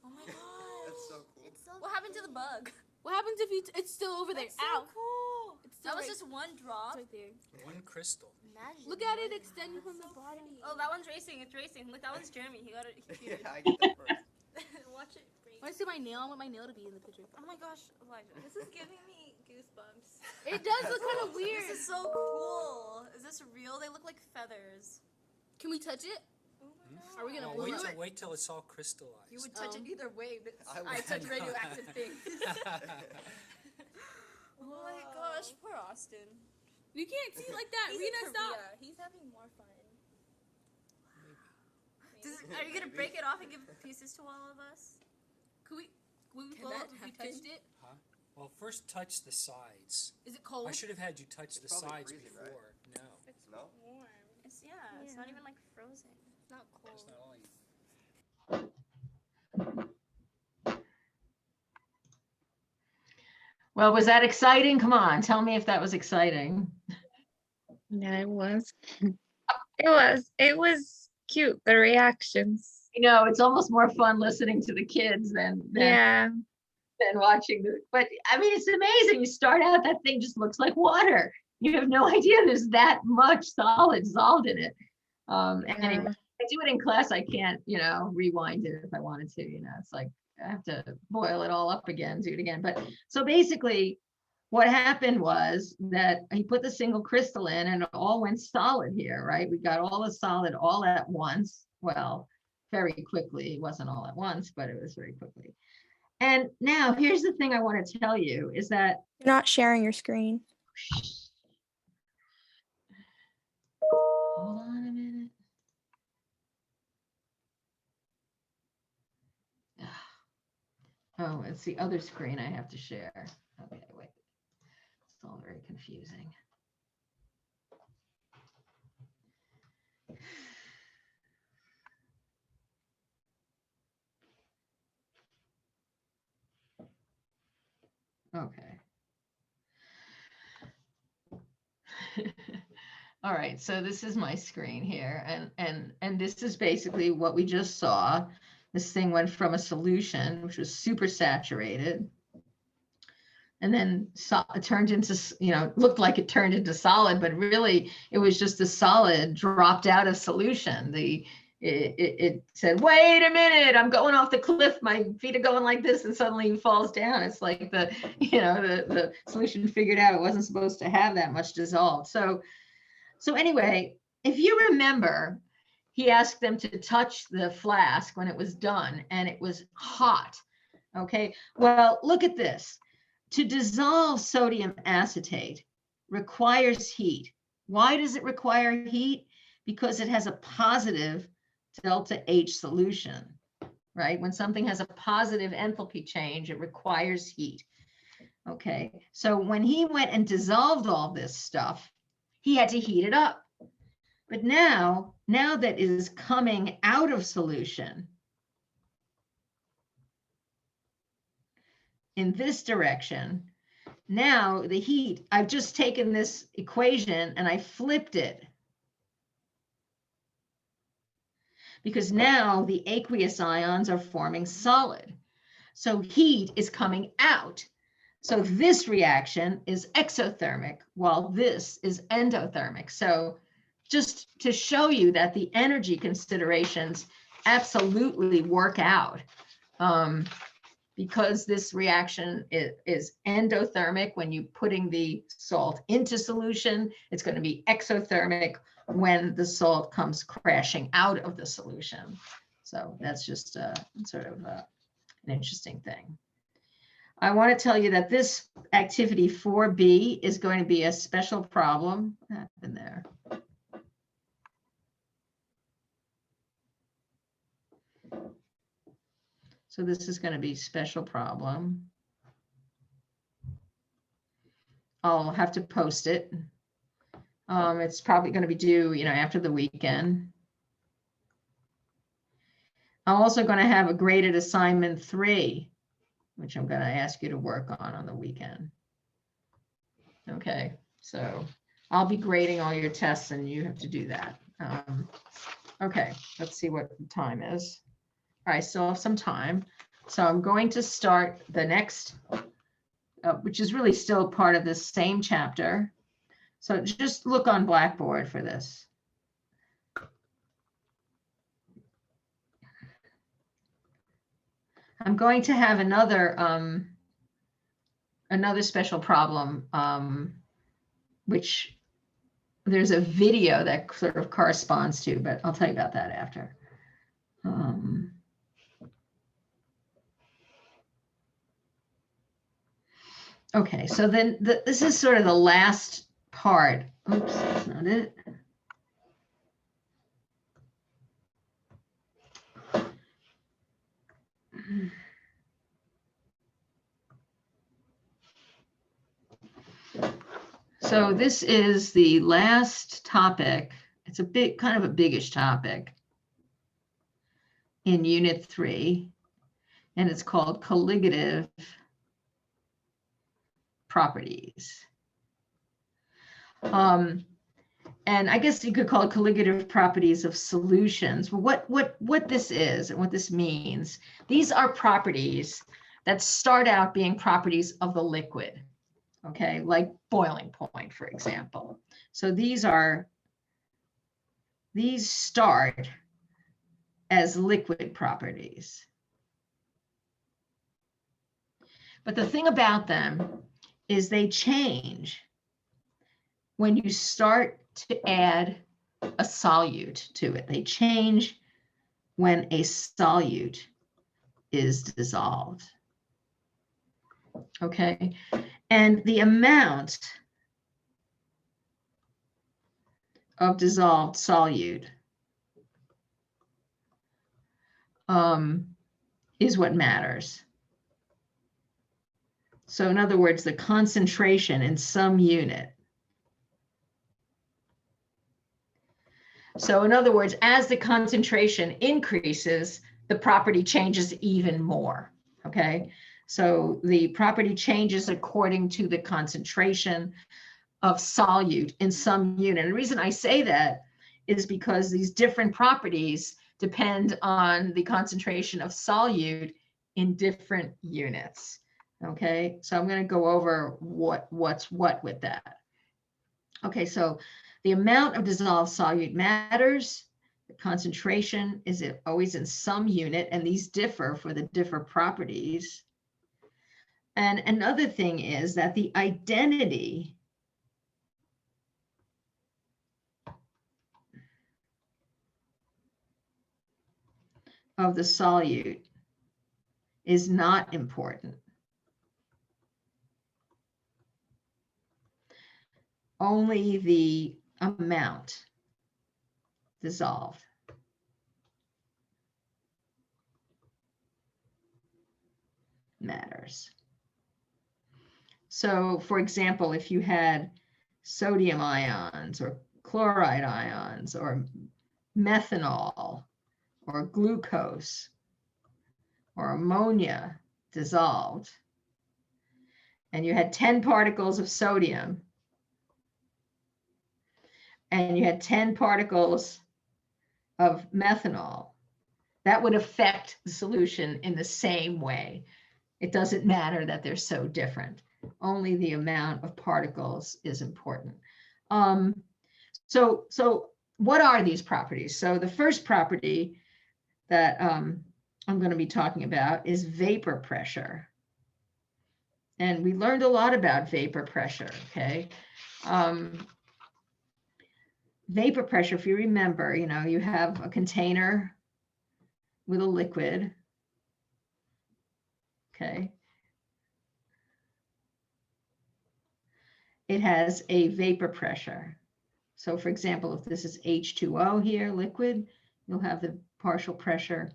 Oh my god. That's so cool. It's so What happened to the cool. bug? What happens if it's still over there? That's Ow. so cool. It's still that was just one drop. Right there. One crystal. Imagine. Look at it extending from the bottom. Oh, that one's racing. It's racing. Look, that one's Jeremy. He got it. Yeah, I get that first. Watch it. I want to see my nail. I want my nail to be in the picture. Oh my gosh, Elijah. This is giving me goosebumps. It does look kind of weird. This is so cool. Is this real? They look like feathers. Can we touch it? Are we gonna No, blow it? wait till it's all crystallized. You would touch it either way, but I I would touch not. radioactive things. Oh my gosh, poor Austin. You can't see like that. He's Rena, in stop. Korea. He's having more fun. Are you gonna break it off and give pieces to all of us? Could we Can blow that up if we happen? touched it? Well, first touch the sides. Is it cold? I should have had you touch the It's probably sides freezing, before. right? No, It's No? warm. It's it's not even like frozen. It's not cold. it's not only. Well, was that exciting? Come on, tell me if that was exciting. Yeah, it was. It was cute, the reactions. You know, it's almost more fun listening to the kids than Yeah. watching the, but I mean, it's amazing. You start out, that thing just looks like water. You have no idea there's that much solid dissolved in it. Anyway, I do it in class. I can't, rewind it if I wanted to, it's like, I have to boil it all up again, do it again. But so basically what happened was that he put the single crystal in and it all went solid here, right? We got all the solid all at once. Well, very quickly. It wasn't all at once, but it was very quickly. And now here's the thing I want to tell you is that You're not sharing your screen. hold on a minute. Oh, it's the other screen I have to share. Okay, wait. It's all very confusing. Okay. All right, so this is my screen here, and this is basically what we just saw. This thing went from a solution, which was super saturated, and then it turned into, looked like it turned into solid, but really it was just a solid dropped out of solution. It said, wait a minute, I'm going off the cliff. My feet are going like this, and suddenly it falls down. It's like the solution figured out it wasn't supposed to have that much dissolved. So anyway, if you remember, he asked them to touch the flask when it was done, and it was hot. Okay, well, look at this. To dissolve sodium acetate, requires heat. Why does it require heat? Because it has a positive delta H solution, right? When something has a positive enthalpy change, it requires heat. Okay, so when he went and dissolved all this stuff, he had to heat it up. But now that it is coming out of solution in this direction, now the heat, I've just taken this equation and I flipped it. Because now the aqueous ions are forming solid. So heat is coming out. So this reaction is exothermic, while this is endothermic. So just to show you that the energy considerations absolutely work out, because this reaction is endothermic when you're putting the salt into solution. It's going to be exothermic when the salt comes crashing out of the solution. So that's just sort of an interesting thing. I want to tell you that this activity 4B is going to be a special problem. What happened there? So this is going to be special problem. I'll have to post it. It's probably going to be due, after the weekend. I'm also going to have a graded assignment 3, which I'm going to ask you to work on the weekend. Okay, so I'll be grading all your tests and you have to do that. Okay, let's see what the time is. All right, still have some time. So I'm going to start the next, which is really still part of this same chapter. So just look on Blackboard for this. I'm going to have another special problem, which there's a video that sort of corresponds to, but I'll tell you about that after. Okay, so then this is sort of the last part. Oops, that's not it. So this is the last topic. It's a big, kind of a biggish topic in Unit 3, and it's called Colligative Properties. And I guess you could call it colligative properties of solutions. What this is and what this means, these are properties that start out being properties of the liquid, okay, like boiling point, for example. So these start as liquid properties. But the thing about them is they change when you start to add a solute to it. They change when a solute is dissolved. Okay, and the amount of dissolved solute is what matters. So in other words, the concentration in some unit. So in other words, as the concentration increases, the property changes even more, okay? So the property changes according to the concentration of solute in some unit. And the reason I say that is because these different properties depend on the concentration of solute in different units, okay? So I'm going to go over what's what with that. Okay, so the amount of dissolved solute matters. The concentration is always in some unit, and these differ for the different properties. And another thing is that the identity of the solute is not important. only the amount dissolved. Matters. So, for example, if you had sodium ions or chloride ions or methanol or glucose or ammonia dissolved, and you had 10 particles of sodium and you had 10 particles of methanol, that would affect the solution in the same way. It doesn't matter that they're so different. Only the amount of particles is important. So what are these properties? So the first property that I'm going to be talking about is vapor pressure. And we learned a lot about vapor pressure, okay? Vapor pressure, if you remember, you know, you have a container with a liquid, okay? It has a vapor pressure. So for example, if this is H2O here, liquid, you'll have the partial pressure,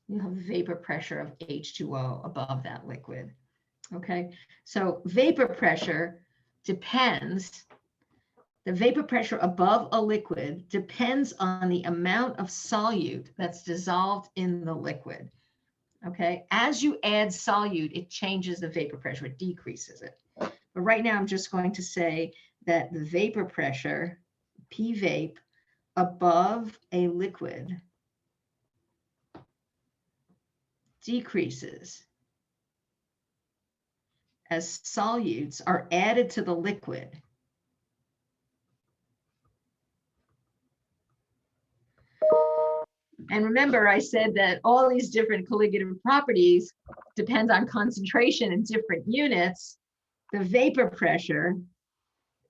you'll have the vapor pressure of H2O above that liquid. Okay, so vapor pressure depends, the vapor pressure above a liquid depends on the amount of solute that's dissolved in the liquid. Okay, as you add solute, it changes the vapor pressure, it decreases it. But right now I'm just going to say that the vapor pressure, P vape, above a liquid decreases as solutes are added to the liquid. And remember, I said that all these different colligative properties depend on concentration in different units. The vapor pressure,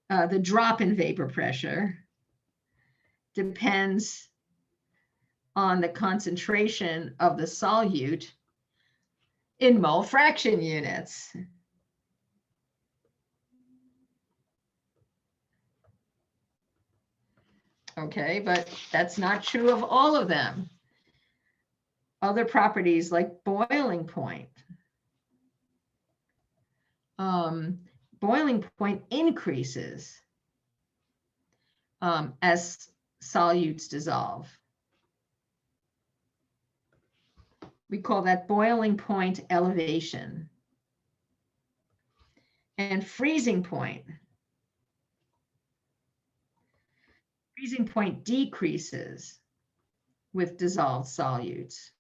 the drop in vapor pressure, depends on the concentration of the solute in mole fraction units. Okay, but that's not true of all of them. Other properties like boiling point. Boiling point increases as solutes dissolve. We call that boiling point elevation. And freezing point. Freezing point decreases with dissolved solutes.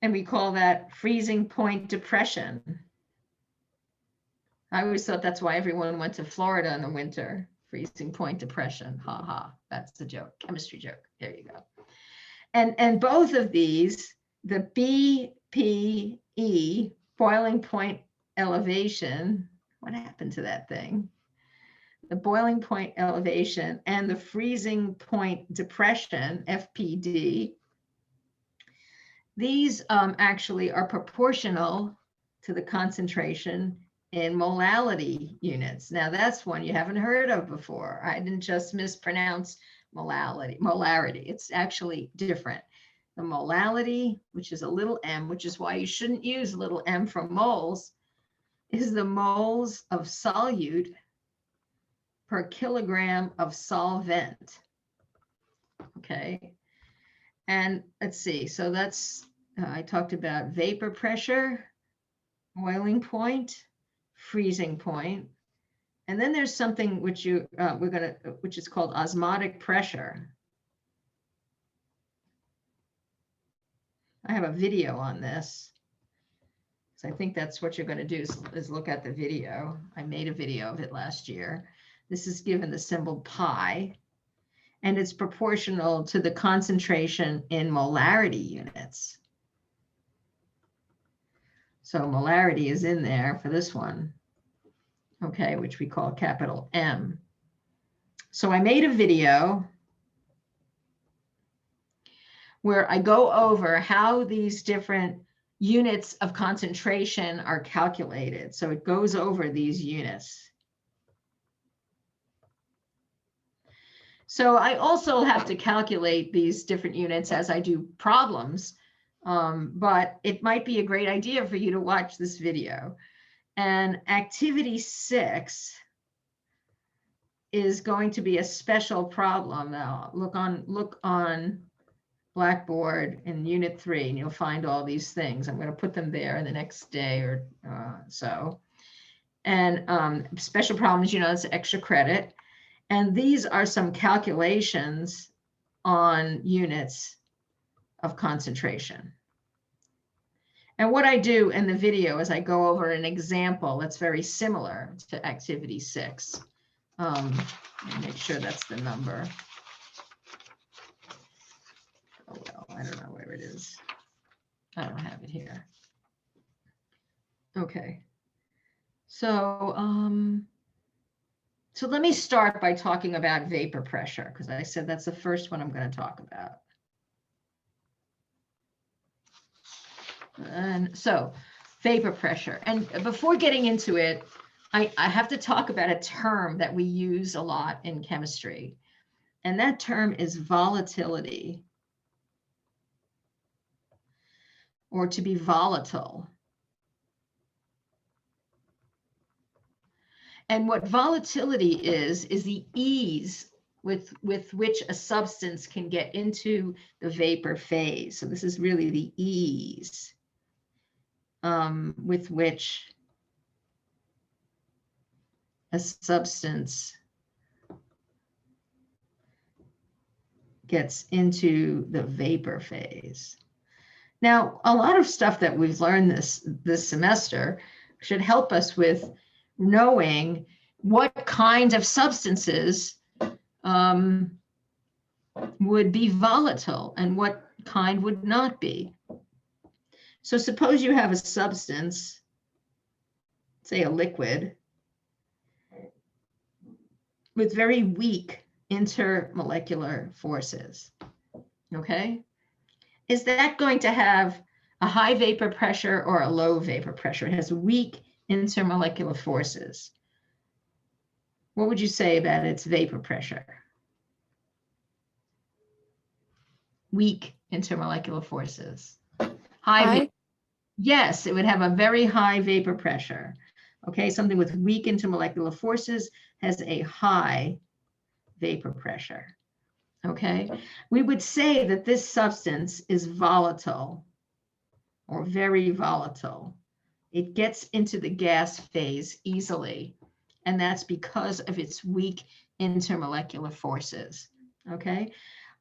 And we call that freezing point depression. I always thought that's why everyone went to Florida in the winter. Freezing point depression, ha ha, that's the joke, chemistry joke, there you go. And both of these, the BPE, boiling point elevation, what happened to that thing? The boiling point elevation and the freezing point depression, FPD, these actually are proportional to the concentration in molality units. Now that's one you haven't heard of before. I didn't just mispronounce molarity. It's actually different. The molality, which is a little m, which is why you shouldn't use little m for moles, is the moles of solute per kilogram of solvent. Okay. And let's see, so that's, I talked about vapor pressure, boiling point, freezing point. And then there's something which which is called osmotic pressure. I have a video on this. So I think that's what you're going to do is look at the video. I made a video of it last year. This is given the symbol pi. And it's proportional to the concentration in molarity units. So molarity is in there for this one. okay, which we call capital M. So I made a video where I go over how these different units of concentration are calculated. So it goes over these units. So I also have to calculate these different units as I do problems, but it might be a great idea for you to watch this video. And activity 6 is going to be a special problem. Now look on Blackboard in Unit 3, and you'll find all these things. I'm going to put them there in the next day or so. And special problems, you know, it's extra credit. And these are some calculations on units of concentration. And what I do in the video is I go over an example that's very similar to activity 6. Make sure that's the number. Oh, well, I don't know where it is. I don't have it here. Okay. So, so let me start by talking about vapor pressure, because I said that's the first one I'm going to talk about. And so vapor pressure. And before getting into it, I have to talk about a term that we use a lot in chemistry. And that term is volatility, or to be volatile. And what volatility is the ease with which a substance can get into the vapor phase. So this is really the ease with which a substance gets into the vapor phase. Now, a lot of stuff that we've learned this semester should help us with knowing what kind of substances would be volatile and what kind would not be. So suppose you have a substance, say a liquid, with very weak intermolecular forces, okay? Is that going to have a high vapor pressure or a low vapor pressure? It has weak intermolecular forces. What would you say about its vapor pressure? Weak intermolecular forces. High. Yes, it would have a very high vapor pressure. Okay, something with weak intermolecular forces has a high vapor pressure. Okay, we would say that this substance is volatile or very volatile. It gets into the gas phase easily, and that's because of its weak intermolecular forces. Okay,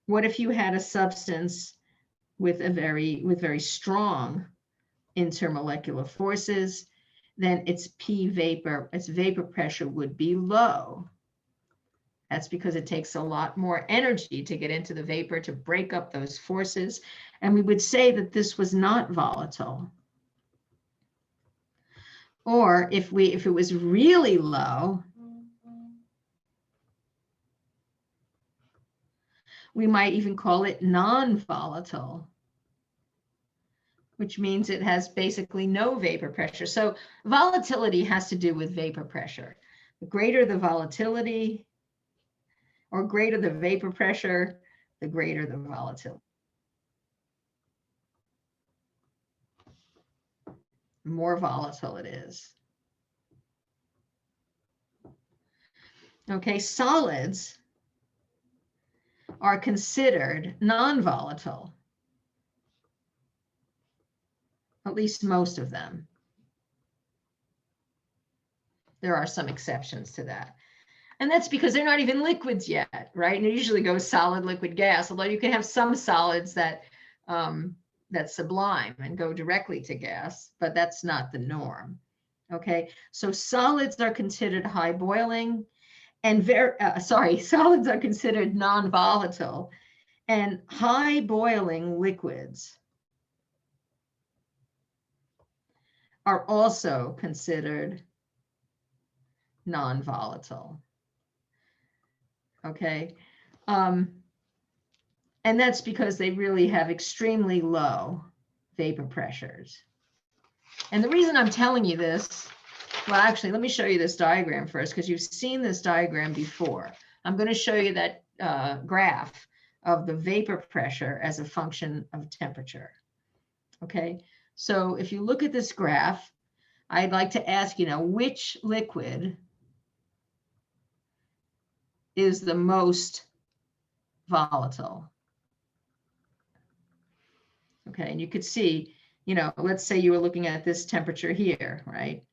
what if you had a substance with very strong intermolecular forces? Then its vapor pressure would be low. That's because it takes a lot more energy to get into the vapor to break up those forces. And we would say that this was not volatile. Or if it was really low, we might even call it non-volatile, which means it has basically no vapor pressure. So volatility has to do with vapor pressure. The greater the volatility, or greater the vapor pressure, the greater the volatility. The more volatile it is. Okay, solids are considered non-volatile, at least most of them. There are some exceptions to that. And that's because they're not even liquids yet, right? And it usually goes solid, liquid, gas, although you can have some solids that sublime and go directly to gas, but that's not the norm. Okay, so solids are considered high boiling, and solids are considered non-volatile, and high boiling liquids are also considered non-volatile. Okay. And that's because they really have extremely low vapor pressures. And the reason I'm telling you this, well, actually, let me show you this diagram first, because you've seen this diagram before. I'm going to show you that graph of the vapor pressure as a function of temperature. Okay, so if you look at this graph, I'd like to ask you now, which liquid is the most volatile? Okay, and you could see, you know, let's say you were looking at this temperature here, right?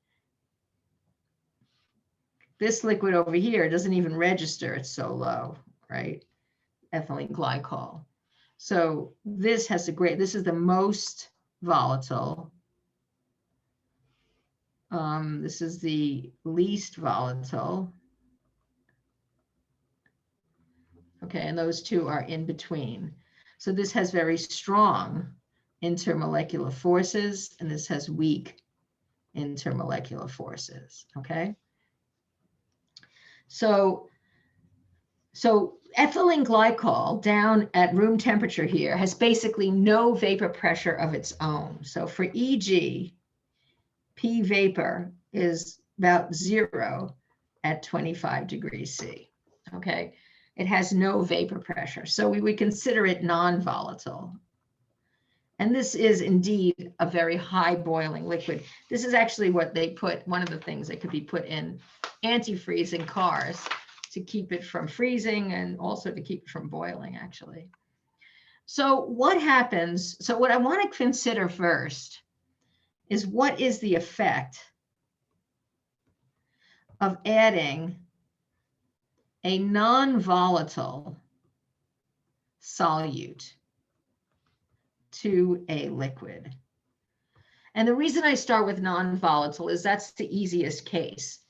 This liquid over here doesn't even register, it's so low, right? Ethylene glycol. So this has a great, this is the most volatile. This is the least volatile. Okay, and those two are in between. So this has very strong intermolecular forces, and this has weak intermolecular forces, okay? So ethylene glycol down at room temperature here has basically no vapor pressure of its own. So for EG, P vapor is about 0 at 25 degrees C, okay? It has no vapor pressure, so we would consider it non-volatile. And this is indeed a very high boiling liquid. This is actually what they put, one of the things that could be put in antifreeze in cars to keep it from freezing and also to keep it from boiling, actually. So what happens, so what I want to consider first is what is the effect of adding a non-volatile solute to a liquid. And the reason I start with non-volatile is that's the easiest case.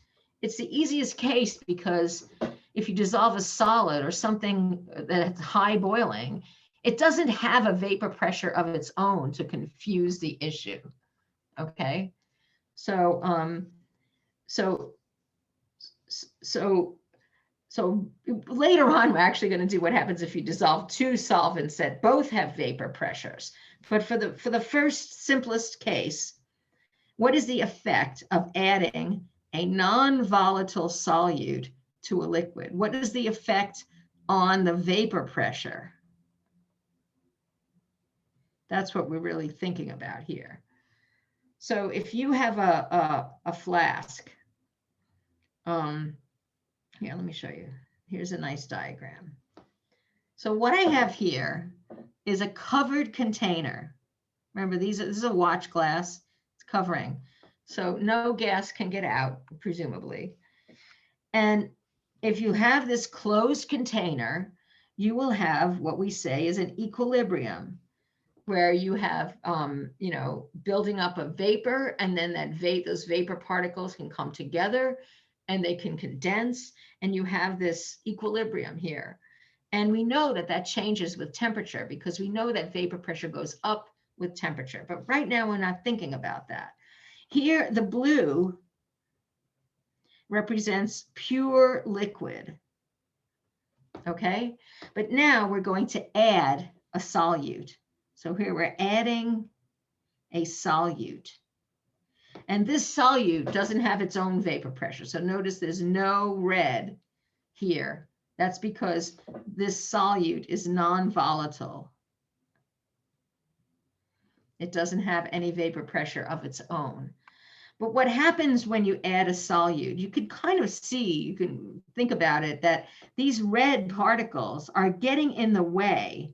It's the easiest case because if you dissolve a solid or something that's high boiling, it doesn't have a vapor pressure of its own to confuse the issue. Okay, so later on, we're actually going to do what happens if you dissolve two solvents that both have vapor pressures. But for the first simplest case, what is the effect of adding a non-volatile solute to a liquid? What is the effect on the vapor pressure? That's what we're really thinking about here. So if you have a flask, here, let me show you. Here's a nice diagram. So what I have here is a covered container. Remember, this is a watch glass. It's covering. So no gas can get out, presumably. And if you have this closed container, you will have what we say is an equilibrium, where you have, you know, building up of vapor, and then those vapor particles can come together and they can condense, and you have this equilibrium here. And we know that that changes with temperature because we know that vapor pressure goes up with temperature. But right now we're not thinking about that. Here, the blue represents pure liquid, okay? But now we're going to add a solute. So here we're adding a solute. And this solute doesn't have its own vapor pressure. So notice there's no red here. That's because this solute is non-volatile. It doesn't have any vapor pressure of its own. But what happens when you add a solute, you can kind of see, you can think about it, that these red particles are getting in the way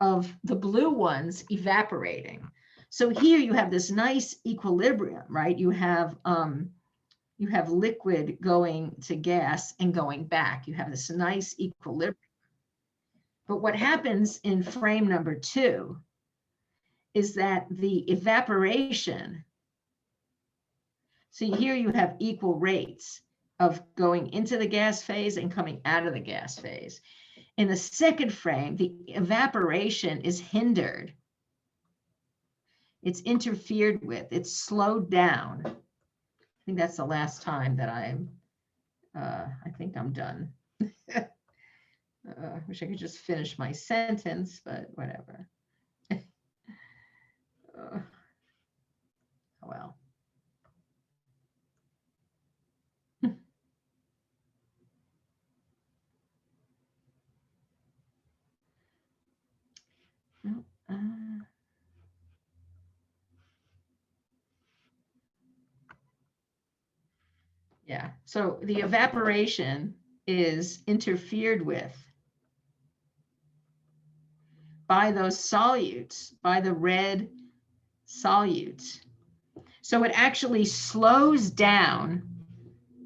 of the blue ones evaporating. So here you have this nice equilibrium, right? You have liquid going to gas and going back. You have this nice equilibrium. But what happens in frame number 2 is that the evaporation, see here you have equal rates of going into the gas phase and coming out of the gas phase. In the second frame, the evaporation is hindered. It's interfered with, it's slowed down. I think that's the last time that I'm I think I'm done. Wish I could just finish my sentence, but whatever. Oh well. No, yeah, so the evaporation is interfered with by those solutes, by the red solutes. So it actually slows down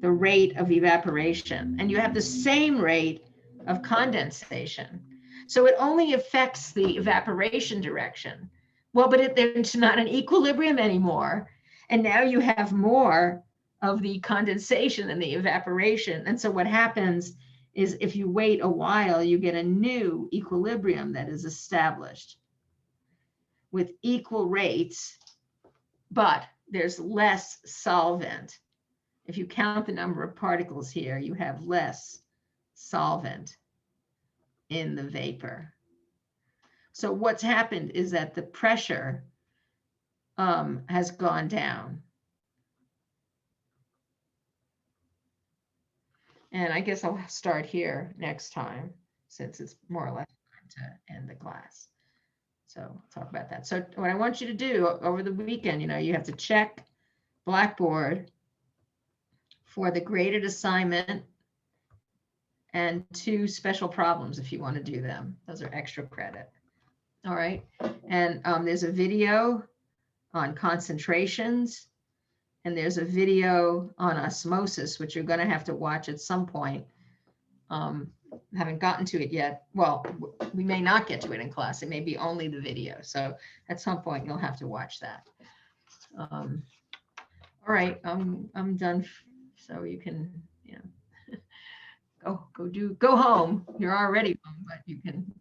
the rate of evaporation, and you have the same rate of condensation. So it only affects the evaporation direction. Well, but it's not an equilibrium anymore. And now you have more of the condensation than the evaporation. And so what happens is if you wait a while, you get a new equilibrium that is established with equal rates, but there's less solvent. If you count the number of particles here, you have less solvent in the vapor. So what's happened is that the pressure has gone down. And I guess I'll start here next time, since it's more or less time to end the class. So I'll talk about that. So what I want you to do over the weekend, you have to check Blackboard for the graded assignment and 2 special problems if you want to do them. Those are extra credit. All right. And there's a video on concentrations, and there's a video on osmosis, which you're going to have to watch at some point. Haven't gotten to it yet. Well, we may not get to it in class. It may be only the video. So at some point you'll have to watch that. All right, I'm done. So you can, go home. You're already home, but you can